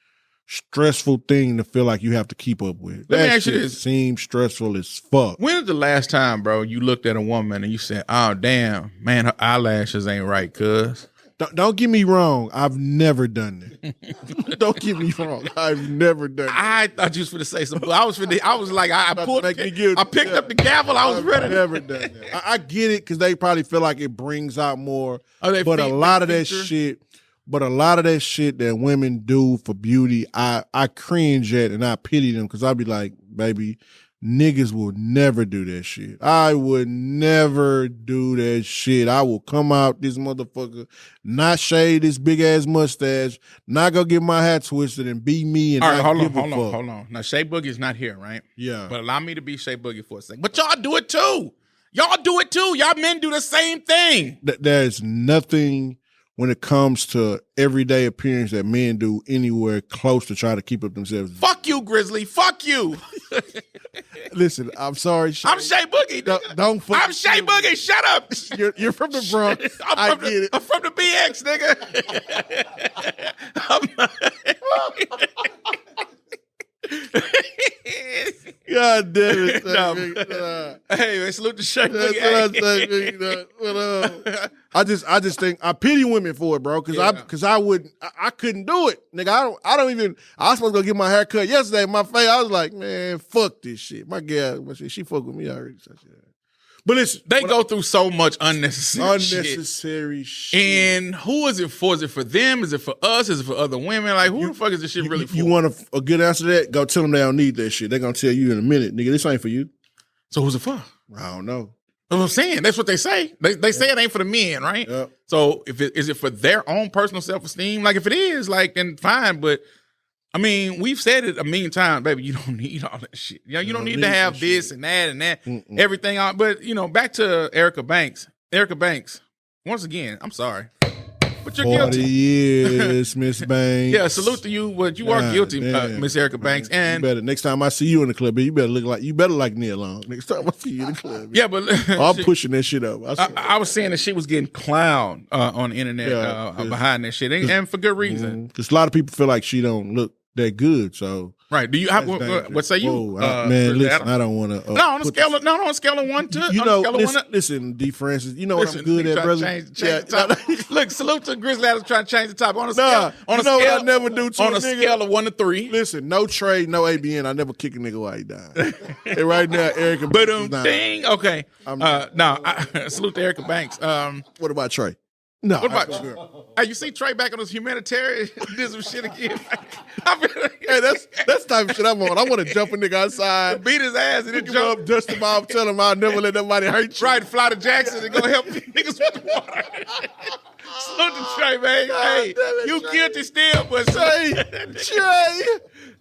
stressful thing to feel like you have to keep up with. Let me ask you this. Seems stressful as fuck. When is the last time, bro, you looked at a woman and you said, oh, damn, man, her eyelashes ain't right, cuz? Don't get me wrong. I've never done that. Don't get me wrong. I've never done that. I thought you was finna say something. I was like, I picked up the gavel. I was ready. I've never done that. I get it, because they probably feel like it brings out more. But a lot of that shit that women do for beauty, I cringe at, and I pity them, because I be like, baby, niggas will never do that shit. I would never do that shit. I will come out this motherfucker, not shave this big ass mustache, not go get my hat twisted and be me. And all right, hold on. Now Shea Boogie's not here, right? Yeah. But allow me to be Shea Boogie for a second. But y'all do it too. Y'all men do the same thing. There's nothing when it comes to everyday appearance that men do anywhere close to try to keep up themselves. Fuck you, Grizzly. Fuck you. Listen, I'm sorry. I'm Shea Boogie. I'm Shea Boogie. Shut up. You're from the Bronx. I get it. I'm from the BX, nigga. God damn it. Hey, salute to Shea Boogie. That's what I say. I just think I pity women for it, bro. Because I couldn't do it, nigga. I was supposed to go get my hair cut yesterday. My face, I was like, man, fuck this shit. My girl, she fuck with me already. So But listen, they go through so much unnecessary shit. And who is it for? Is it for them? Is it for us? Is it for other women? Like, who the fuck is this shit really for? You want a good answer to that? Go tell them they don't need that shit. They're going to tell you in a minute, nigga, this ain't for you. So who's it for? I don't know. That's what I'm saying. That's what they say. They say it ain't for the men, right? Yep. So is it for their own personal self-esteem? Like, if it is, like, then fine. But I mean, we've said it a million times, baby. You don't need all that shit. You know, you don't need to have this and that and that, everything. But you know, back to Ericka Banks. Ericka Banks. Once again, I'm sorry, but you're 40 guilty. years, Miss Banks. Yeah, salute to you, but you are guilty, Miss Ericka Banks. And you better, next time I see you in the club, you better like Nia Long. Next time I see you in the club. Yeah, but I'm pushing that shit up. I was saying that she was getting clowned on the internet behind that shit, and for good reason. Because a lot of people feel like she don't look that good. So right, do you have what say you? Whoa, man, listen, I don't want to. No, on a scale of 1 to listen, D. Francis, you know what I'm good at, brother. Change the topic. Look, salute to Grizzlie Adamz trying to change the topic on a scale. On a scale, what I never do to on a a scale of 1 to 3. Listen, no trade, no ABN. I never kick a nigga while he down. And right now, Ericka Banks. Ding. Okay. Salute to Ericka Banks. What about Trey? No. What about you? Hey, you see Trey back on his humanitarian? Did some shit again. Hey, that's the type of shit I'm on. I want to jump a nigga outside, beat his ass, and then pick him up, dust him off, tell him I'll never let nobody hurt you. Right, fly to Jackson and go help niggas with the water. Salute to Trey, man. Hey, you guilty still, but Trey.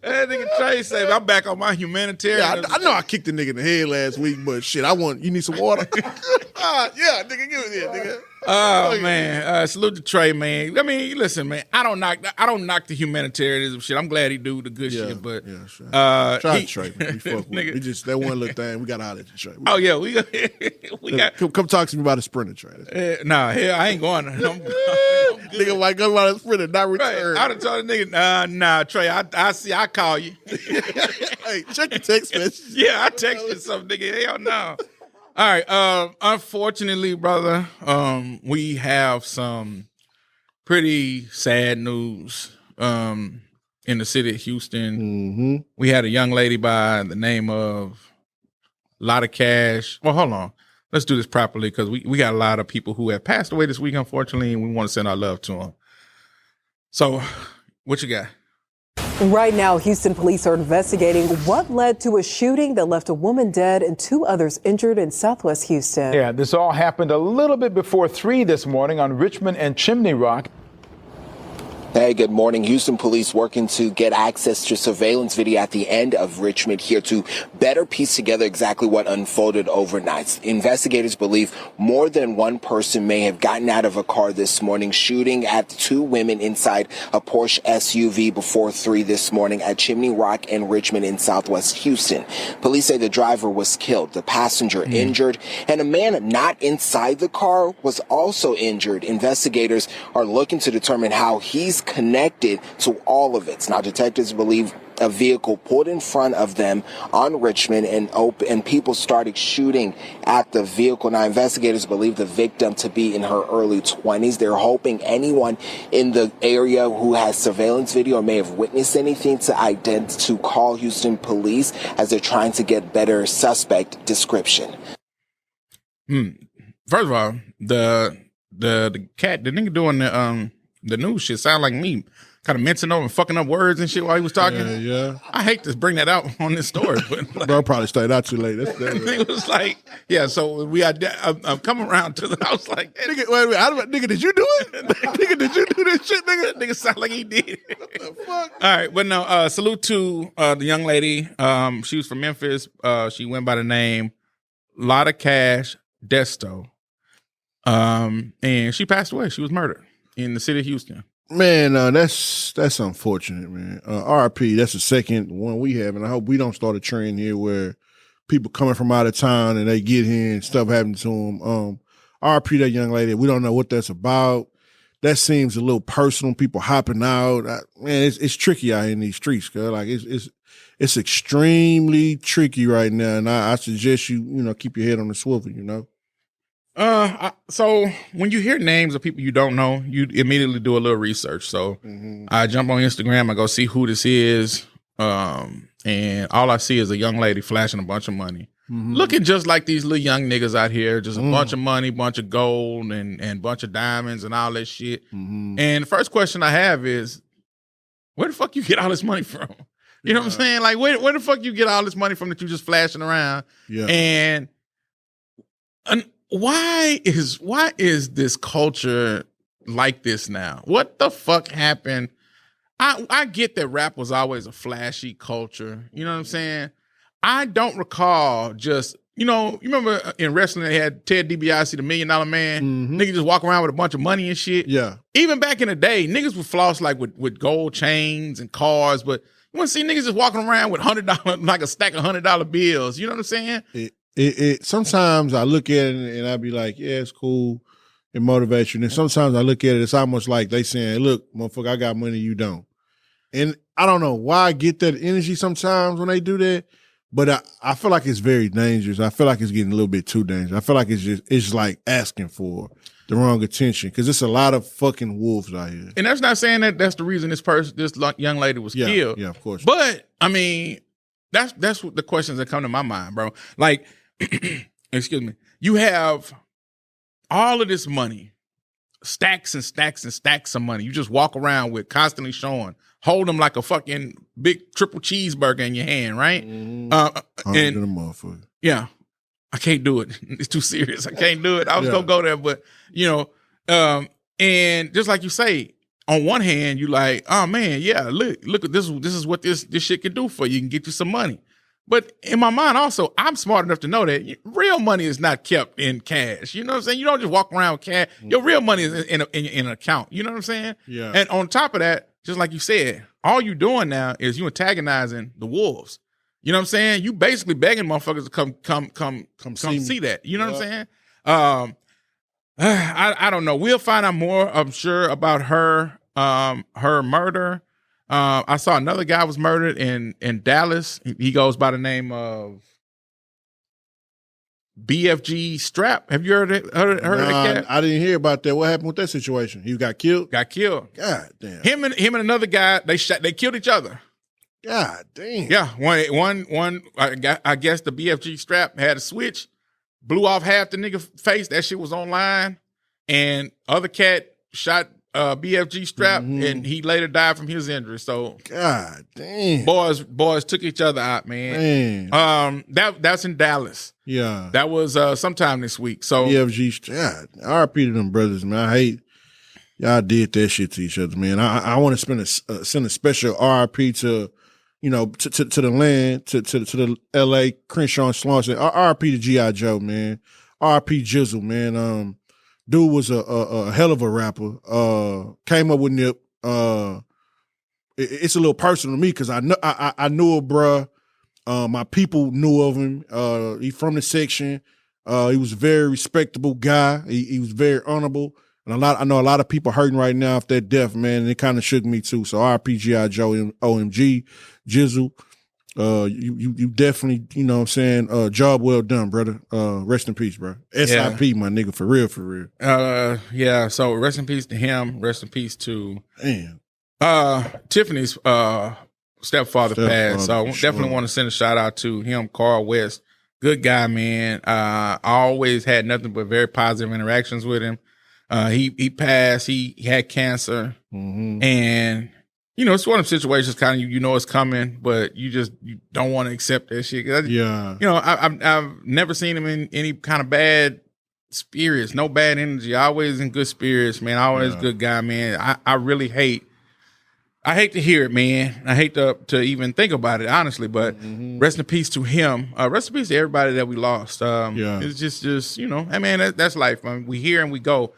That nigga Trey said, I'm back on my humanitarian. Yeah, I know I kicked the nigga in the head last week, but shit, you need some water? Yeah, nigga, give it here, nigga. Oh man, salute to Trey, man. I mean, listen, man. I don't knock the humanitarianism shit. I'm glad he do the good shit, but sure. Try Trey, man. We fuck with nigga. We just that one little thing. We got to holler at Trey. Oh yeah, we got. Come talk to me about a Sprinter, Trey. Nah, hell, I ain't going. Nigga might go about a Sprinter, not return. Right. I'd have told the nigga, nah, Trey. I call you. Hey, check your text message. Yeah, I texted some nigga. Hell no. All right. Unfortunately, brother, we have some pretty sad news in the city of Houston. Mm-hmm. We had a young lady by the name of Lotta Cash. Well, hold on. Let's do this properly because we got a lot of people who have passed away this week, unfortunately, and we want to send our love to them. So, what you got? Right now, Houston police are investigating what led to a shooting that left a woman dead and 2 others injured in Southwest Houston. Yeah, this all happened a little bit before 3 this morning on Richmond and Chimney Rock. Hey, good morning. Houston police working to get access to surveillance video at the end of Richmond here to better piece together exactly what unfolded overnight. Investigators believe more than one person may have gotten out of a car this morning, shooting at 2 women inside a Porsche SUV before 3 this morning at Chimney Rock and Richmond in Southwest Houston. Police say the driver was killed, the passenger injured, and a man not inside the car was also injured. Investigators are looking to determine how he's connected to all of it. Now, detectives believe a vehicle pulled in front of them on Richmond and people started shooting at the vehicle. Now, investigators believe the victim to be in her early 20s. They're hoping anyone in the area who has surveillance video or may have witnessed anything to call Houston police as they're trying to get better suspect description. First of all, the cat, the nigga doing the news shit sound like me, kind of mincing over and fucking up words and shit while he was talking. Yeah. I hate to bring that out on this story, but like, bro probably stayed out too late. It was like, yeah. So I'm coming around to the house like, nigga, wait, nigga, did you do it? Nigga, did you do this shit, nigga? Nigga sound like he did. What the fuck? All right, but no. Salute to the young lady. She was from Memphis. She went by the name Lotta Cash Desto. And she passed away. She was murdered in the city of Houston. Man, that's unfortunate, man. RIP, that's the second one we have, and I hope we don't start a trend here where people coming from out of town and they get here and stuff happening to them. RIP that young lady. We don't know what that's about. That seems a little personal. People hopping out. Man, it's tricky out here in these streets, girl. Like it's extremely tricky right now, and I suggest you keep your head on the swivel, So when you hear names of people you don't know, you immediately do a little research. So I jump on Instagram, I go see who this is, and all I see is a young lady flashing a bunch of money. looking just like these little young niggas out here, just a bunch of money, bunch of gold, and bunch of diamonds and all that shit. And the first question I have is, where the fuck you get all this money from? You know what I'm saying? Like, where the fuck you get all this money from that you just flashing around? Yeah. And why is this culture like this now? What the fuck happened? I get that rap was always a flashy culture. You know what I'm saying? I don't recall just, you remember in wrestling they had Ted DiBiase, the $1 Million Man? Niggas just walk around with a bunch of money and shit. Yeah. Even back in the day, niggas would floss like with gold chains and cars, but you want to see niggas just walking around with $100, like a stack of $100 bills. You know what I'm saying? It sometimes I look at it and I be like, yeah, it's cool. It motivates you. And sometimes I look at it, it's almost like they saying, look, motherfucker, I got money, you don't. And I don't know why I get that energy sometimes when they do that, but I feel like it's very dangerous. I feel like it's getting a little bit too dangerous. I feel like it's like asking for the wrong attention because it's a lot of fucking wolves out here. And that's not saying that that's the reason this young lady was killed. Yeah, of course. But I mean, that's what the questions that come to my mind, bro. Like, excuse me, you have all of this money, stacks and stacks and stacks of money. You just walk around with, constantly showing. Hold them like a fucking big triple cheeseburger in your hand, right? And a motherfucker. Yeah, I can't do it. It's too serious. I can't do it. I was gonna go there, but and just like you say, on one hand, you like, oh man, yeah, look at this. This is what this shit can do for you. You can get you some money. But in my mind, also, I'm smart enough to know that real money is not kept in cash. You know what I'm saying? You don't just walk around with cash. Your real money is in an account. You know what I'm saying? Yeah. And on top of that, just like you said, all you doing now is you antagonizing the wolves. You know what I'm saying? You basically begging motherfuckers to come see that. You know what I'm saying? I don't know. We'll find out more, I'm sure, about her murder. I saw another guy was murdered in Dallas. He goes by the name of BFG Strap. Have you heard of that cat? I didn't hear about that. What happened with that situation? He got killed? Got killed. God damn. Him and another guy, they killed each other. God damn. Yeah. One I guess the BFG Strap had a switch, blew off half the nigga face. That shit was online. And other cat shot BFG Strap, and he later died from his injury. So, God damn, boys took each other out, man. That's in Dallas. Yeah, that was sometime this week. So BFG Strap, RIP to them brothers, man. I hate y'all did that shit to each other, man. I want to send a special RIP to to the land, to the LA Crenshaw and Slauson. RIP to G.I. Joe, man. RIP Jizzle, man. Dude was a hell of a rapper. Came up with Nip. It's a little personal to me because I knew a bruh. My people knew of him. He from the section. He was a very respectable guy. He was very honorable. And I know a lot of people hurting right now off that death, man. And it kind of shook me too. So RP G.I. Joe, OMG, Jizzle. You definitely, you know what I'm saying, job well done, brother. Rest in peace, bro. SIP, my nigga, for real. Yeah, so rest in peace to him. Rest in peace to Tiffany's stepfather passed. So definitely want to send a shout out to him, Carl West. Good guy, man. I always had nothing but very positive interactions with him. He passed. He had cancer. And it's one of them situations kind of, it's coming, but you don't want to accept that shit. I've never seen him in any kind of bad spirits, no bad energy, always in good spirits, man. Always good guy, man. I really hate to hear it, man. I hate to even think about it, honestly, but rest in peace to him. Rest in peace to everybody that we lost. It's just I mean, that's life. I mean, we hear and we go.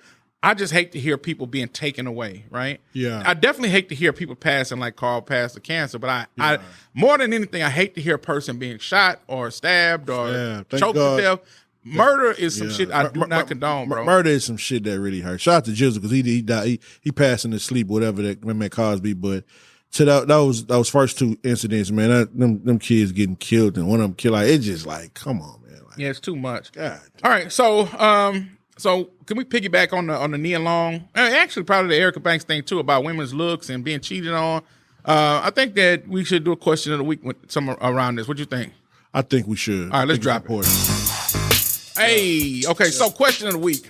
I just hate to hear people being taken away, right? Yeah. I definitely hate to hear people passing like Carl passed of cancer, but I more than anything, I hate to hear a person being shot or stabbed or choked to death. Murder is some shit I do not condone, bro. Murder is some shit that really hurts. Shout out to Jizzle because he died. He passed in his sleep, whatever that may cause be. But to those first two incidents, man, them kids getting killed and one of them killed, like it's just like, come on, man. Like, it's too much. God. All right, so can we piggyback on the Nia Long? Actually, probably the Ericka Banks thing too about women's looks and being cheated on. I think that we should do a question of the week with some around this. What do you think? I think we should. All right, let's drop it. Hey, okay, so question of the week.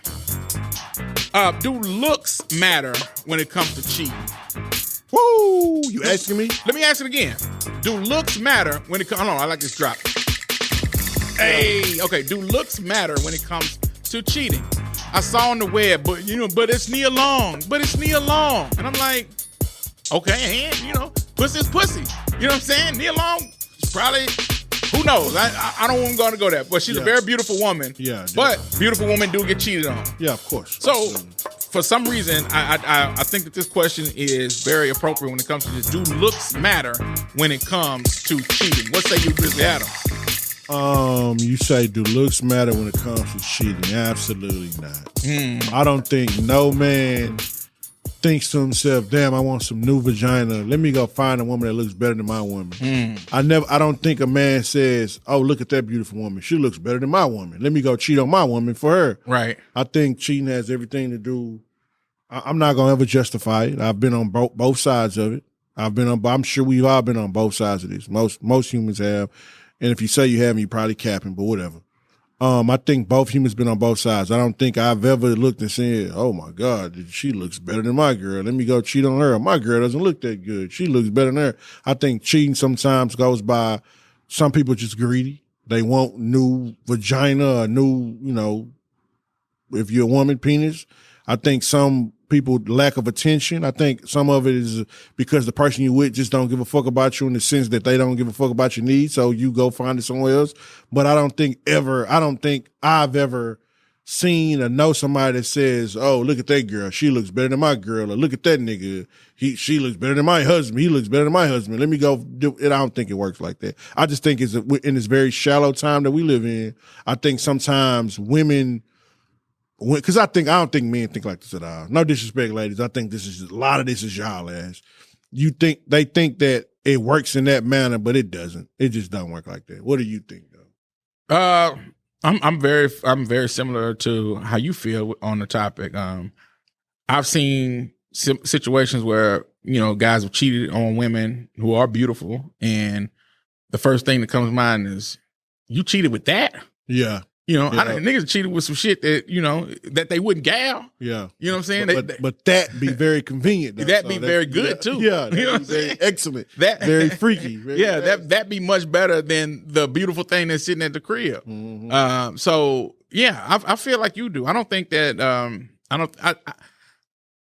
Do looks matter when it comes to cheating? Woo! You asking me? Let me ask it again. Do looks matter when it comes... Hold on, I like this drop. Hey, okay, do looks matter when it comes to cheating? I saw on the web, but it's Nia Long. And I'm like, okay, and, pussy's pussy. You know what I'm saying? Nia Long probably... Who knows? I don't want to go there. But she's a very beautiful woman. Yeah. But beautiful women do get cheated on. Yeah, of course. So, for some reason, I think that this question is very appropriate when it comes to this. Do looks matter when it comes to cheating? What say you, Grizzlie Adamz? You say do looks matter when it comes to cheating? Absolutely not. I don't think no man thinks to himself, damn, I want some new vagina. Let me go find a woman that looks better than my woman. I don't think a man says, oh, look at that beautiful woman. She looks better than my woman. Let me go cheat on my woman for her. Right. I think cheating has everything to do. I'm not going to ever justify it. I've been on both sides of it. I'm sure we've all been on both sides of this. Most humans have. And if you say you haven't, you're probably capping, but whatever. I think both humans been on both sides. I don't think I've ever looked and said, oh my God, she looks better than my girl. Let me go cheat on her. My girl doesn't look that good. She looks better than her. I think cheating sometimes goes by, some people just greedy. They want new vagina, a new, if you're a woman, penis. I think some people lack of attention. I think some of it is because the person you with just don't give a fuck about you in the sense that they don't give a fuck about your needs. So you go find it somewhere else. But I don't think I've ever seen or know somebody that says, oh, look at that girl. She looks better than my girl. Or look at that nigga. She looks better than my husband. He looks better than my husband. Let me go do it. I don't think it works like that. I just think it's in this very shallow time that we live in. I think sometimes women, because I don't think men think like this at all. No disrespect, ladies. I think a lot of this is y'all ass. They think that it works in that manner, but it doesn't. It just don't work like that. What do you think, though? I'm very similar to how you feel on the topic. I've seen situations where guys have cheated on women who are beautiful, and the first thing that comes to mind is, you cheated with that? Yeah. Niggas cheated with some shit that, that they wouldn't gal. Yeah. You know what I'm saying? But that be very convenient, though. That be very good, too. Yeah. You know what I'm very saying? excellent. Very freaky. That be much better than the beautiful thing that's sitting at the crib. Mm-hmm. So, yeah, I feel like you do. I don't think that,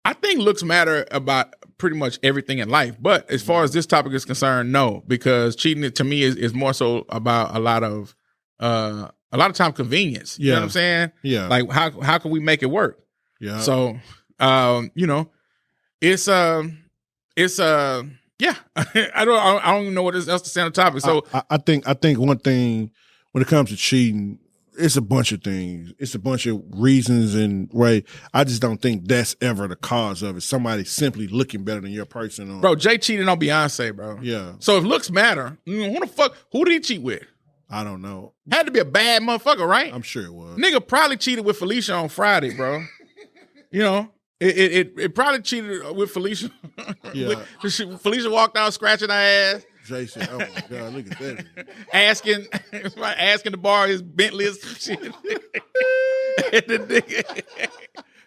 I think looks matter about pretty much everything in life. But as far as this topic is concerned, no, because cheating to me is more so about a lot of time convenience. You know what I'm saying? Yeah. Like how can we make it work? Yeah. So it's yeah. I don't even know what else to say on the topic. So I think one thing when it comes to cheating, it's a bunch of things. It's a bunch of reasons and way. I just don't think that's ever the cause of it. Somebody simply looking better than your person. Bro, Jay cheated on Beyonce, bro. Yeah. So if looks matter, who did he cheat with? I don't know. Had to be a bad motherfucker, right? I'm sure it was. Nigga probably cheated with Felicia on Friday, bro. It probably cheated with Felicia. Yeah. Felicia walked out scratching her ass. Jay said, "Oh my God, look at that!" asking to borrow his Bentley or some shit. And the nigga,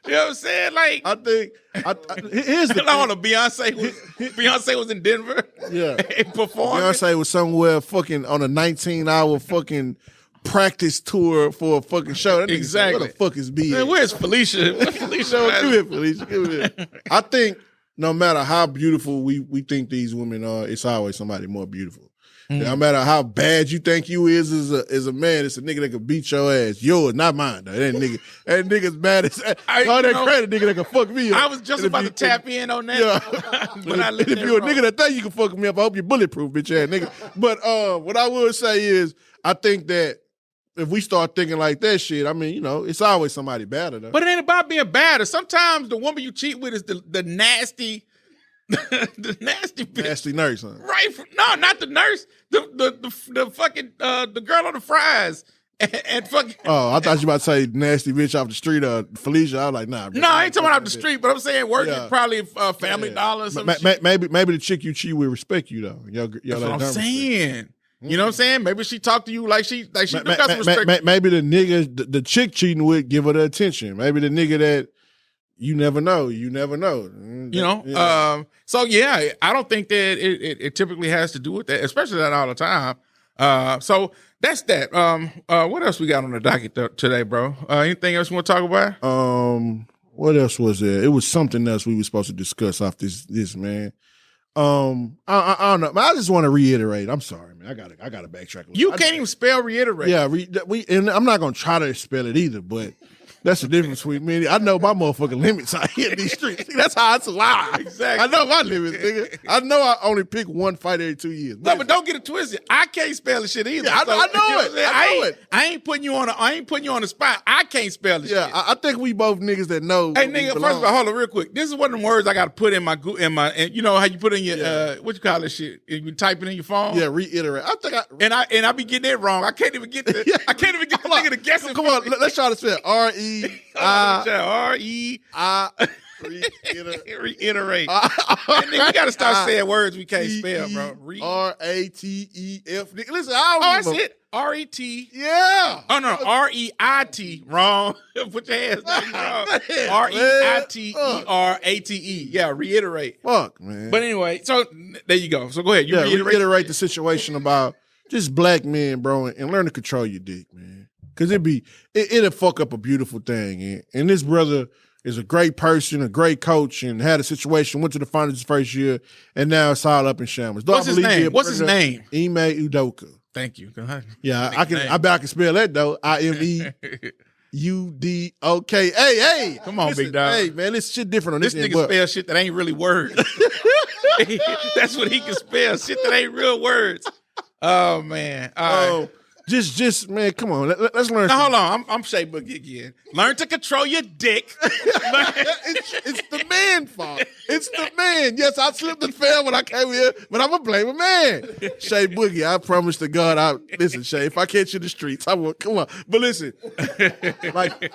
you know what I'm saying? Like, I think here's the thing. Beyonce was in Denver. Yeah, performing. Beyonce was somewhere fucking on a 19-hour fucking practice tour for a fucking show. That exactly. What the fuck is BS? Man, where's Felicia? Felicia, come here, Felicia. Give me that. I think no matter how beautiful we think these women are, it's always somebody more beautiful. Mm-hmm. No matter how bad you think you is as a man, it's a nigga that can beat your ass. Yours, not mine, though. That nigga's bad as all that credit nigga that can fuck me up. I was just about to tap in on that. Yeah. But if you're a nigga that think you can fuck me up, I hope you're bulletproof, bitch ass nigga. But what I would say is, I think that if we start thinking like that shit, I mean, it's always somebody better though. But it ain't about being better. Sometimes the woman you cheat with is the nasty, the nasty bitch. Nasty nurse, huh? Right? No, not the nurse. The fucking the girl on the fries and fucking. Oh, I thought you about to say nasty bitch off the street, Felicia. I was like, nah. Bro, no, I ain't talking off the street, but I'm saying working probably Family Dollar or something. Maybe the chick you cheat with respect you though. That's what I'm saying. You know what I'm saying? Maybe she talked to you like she got some respect. Maybe the nigga, the chick cheating with, give her the attention. Maybe the nigga that you never know. You know. Yeah. So yeah, I don't think that it typically has to do with that, especially that all the time. So that's that. What else we got on the docket today, bro? Anything else you want to talk about? What else was there? It was something else we were supposed to discuss off this man. I don't know. I just want to reiterate. I'm sorry, man. I gotta backtrack. You can't even spell reiterate. Yeah, and I'm not gonna try to spell it either, but that's the difference between me. I know my motherfucking limits out here in these streets. That's how it's alive. Exactly. I know my limits, nigga. I know I only pick one fight every 2 years. No, but don't get it twisted. I can't spell the shit either. Yeah, I know it. I ain't putting you on the spot. I can't spell the shit. Yeah, I think we both niggas that know. Hey, nigga, first of all, hold on real quick. This is one of them words I got to put in my, and you know how you put in your, what you call this shit? You type it in your phone? Yeah, reiterate. I think I be getting it wrong. I can't even get the nigga to guess it. Come on, let's try to spell reiterate. Nigga, we gotta start saying words we can't spell, bro. RATEF. Listen, that's it. RET. Yeah. Oh no, REIT. Wrong. Put your hands down. REITERATE. Yeah, reiterate. Fuck, man. But anyway, so there you go. So go ahead. You reiterate the situation about just black men, bro, and learn to control your dick, man. Cause it'll fuck up a beautiful thing. And this brother is a great person, a great coach, and had a situation, went to the finals his first year, and now it's all up in shambles. What's his name? Ime Udoka. Thank you. Yeah, I bet I can spell that though. IME UDOK. Hey. Come on, listen, big dog. Hey, man, this shit different on this this nigga spell shit that ain't really words. That's what he can spell. Shit that ain't real words. Oh man. All right. Just man, come on. Let's learn. Now, hold on. I'm Shea Boogie again. Learn to control your dick. It's the man fault. It's the man. Yes, I slipped and fell when I came here, but I'm gonna blame a man. Shea Boogie, I promise to God, listen, Shay, if I catch you in the streets, I will. Come on. But listen, like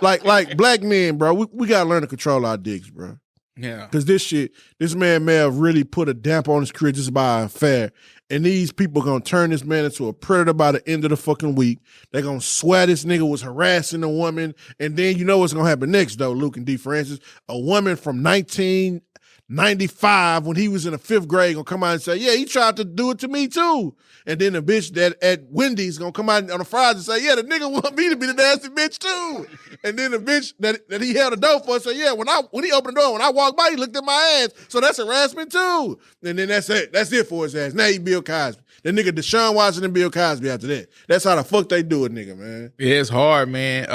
black men, bro, we gotta learn to control our dicks, bro. Yeah. Because this man may have really put a damp on his career just by unfair. And these people gonna turn this man into a predator by the end of the fucking week. They're gonna swear this nigga was harassing a woman. And then you know what's gonna happen next, though, Luke and D. Francis. A woman from 1995, when he was in the 5th grade, gonna come out and say, yeah, he tried to do it to me too. And then the bitch that at Wendy's gonna come out on a Friday and say, yeah, the nigga want me to be the nasty bitch too. And then the bitch that he held the door for say, yeah, when he opened the door, when I walked by, he looked at my ass. So that's harassment too. And then that's it. That's it for his ass. Now he Bill Cosby. The nigga Deshaun Watson and Bill Cosby after that. That's how the fuck they do it, nigga, man. Yeah, it's hard, man.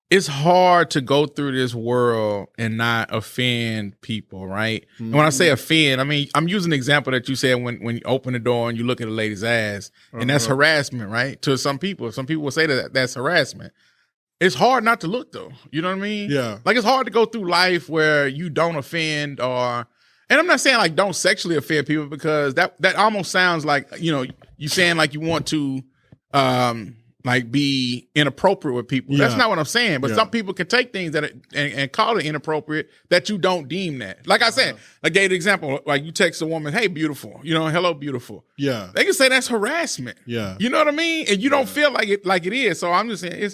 It's hard to go through this world and not offend people, right? Mm-hmm. And when I say offend, I mean, I'm using the example that you said when you open the door and you look at a lady's ass, and that's harassment, right? To some people. Some people will say that's harassment. It's hard not to look, though. You know what I mean? Yeah. Like, it's hard to go through life where you don't offend and I'm not saying, like, don't sexually offend people, because that almost sounds like, you know, you saying, like, you want to, like, be inappropriate with people. Yeah. That's not what I'm saying. But some people can take things that and call it inappropriate that you don't deem that. Like I said, I gave the example, like, you text a woman, hey, beautiful, you know, hello, beautiful. Yeah. They can say that's harassment. Yeah. You know what I mean? And you don't feel like it is. So I'm just saying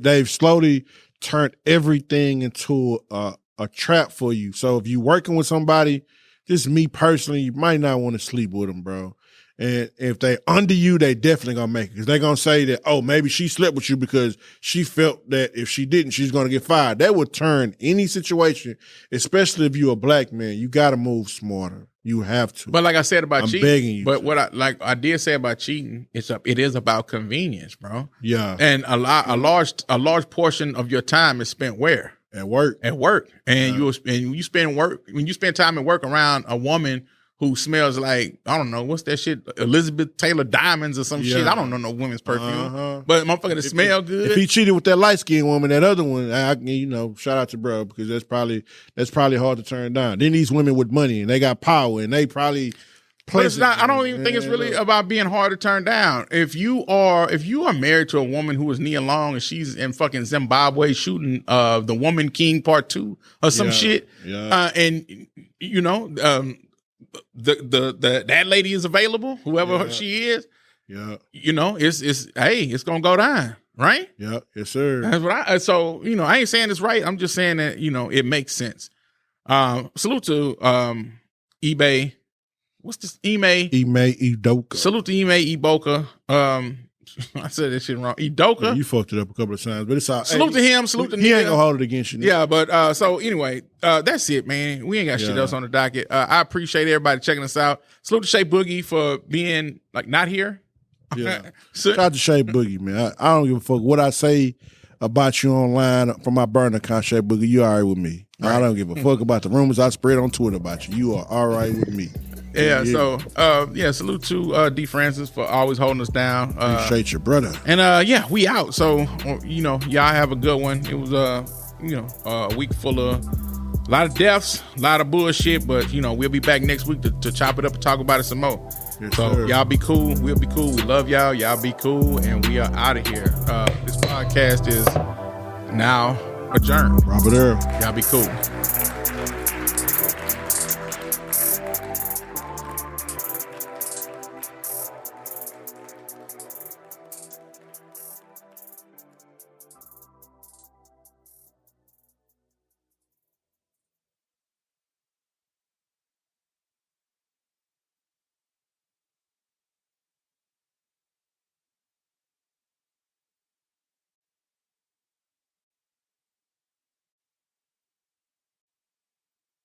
they've slowly turned everything into a trap for you. So if you're working with somebody, just me personally, you might not want to sleep with them, bro. And if they under you, they definitely gonna make it, because they're gonna say that, oh, maybe she slept with you because she felt that if she didn't, she's gonna get fired. That would turn any situation, especially if you're a black man. You gotta move smarter. You have to. But like I said about cheating, begging you. But what I did say about cheating, it is about convenience, bro. Yeah. And a large portion of your time is spent where? At work. And when you spend time at work around a woman who smells like, I don't know, what's that shit? Elizabeth Taylor Diamonds or some shit. I don't know no women's perfume. But motherfucker that smell good. If he cheated with that light-skinned woman, that other one, shout out to bro, because that's probably hard to turn down. Then these women with money and they got power and they probably But it's not. I don't even think it's really about being hard to turn down. If you are married to a woman who is knee long and she's in fucking Zimbabwe shooting The Woman King Part 2 or some shit, and you know, that lady is available, whoever she is. Yeah. You know, it's gonna go down, right? Yeah. Yes, sir. That's what I ain't saying it's right. I'm just saying that, it makes sense. Salute to eBay. What's this? Ime Udoka. Salute to Ime Udoka. I said that shit wrong. Udoka. Yeah, you fucked it up a couple of times, but it's all. Salute to him. Salute to he ain't gonna hold it against you. Yeah, but so anyway, that's it, man. We ain't got shit else on the docket. I appreciate everybody checking us out. Salute to Shay Boogie for being not here. Yeah. Shout out to Shay Boogie, man. I don't give a fuck what I say about you online from my burner account, Shay Boogie. You all right with me. Right. I don't give a fuck about the rumors I spread on Twitter about you. You are all right with me. Yeah, so salute to D Francis for always holding us down. Appreciate your brother. And we out. So y'all have a good one. It was a week full of a lot of deaths, a lot of bullshit, but we'll be back next week to chop it up and talk about it some more. Yes, so sir. Y'all be cool, we'll be cool. We love y'all. Y'all be cool, and we are out of here. This podcast is now adjourned. Robert Earl. Y'all be cool.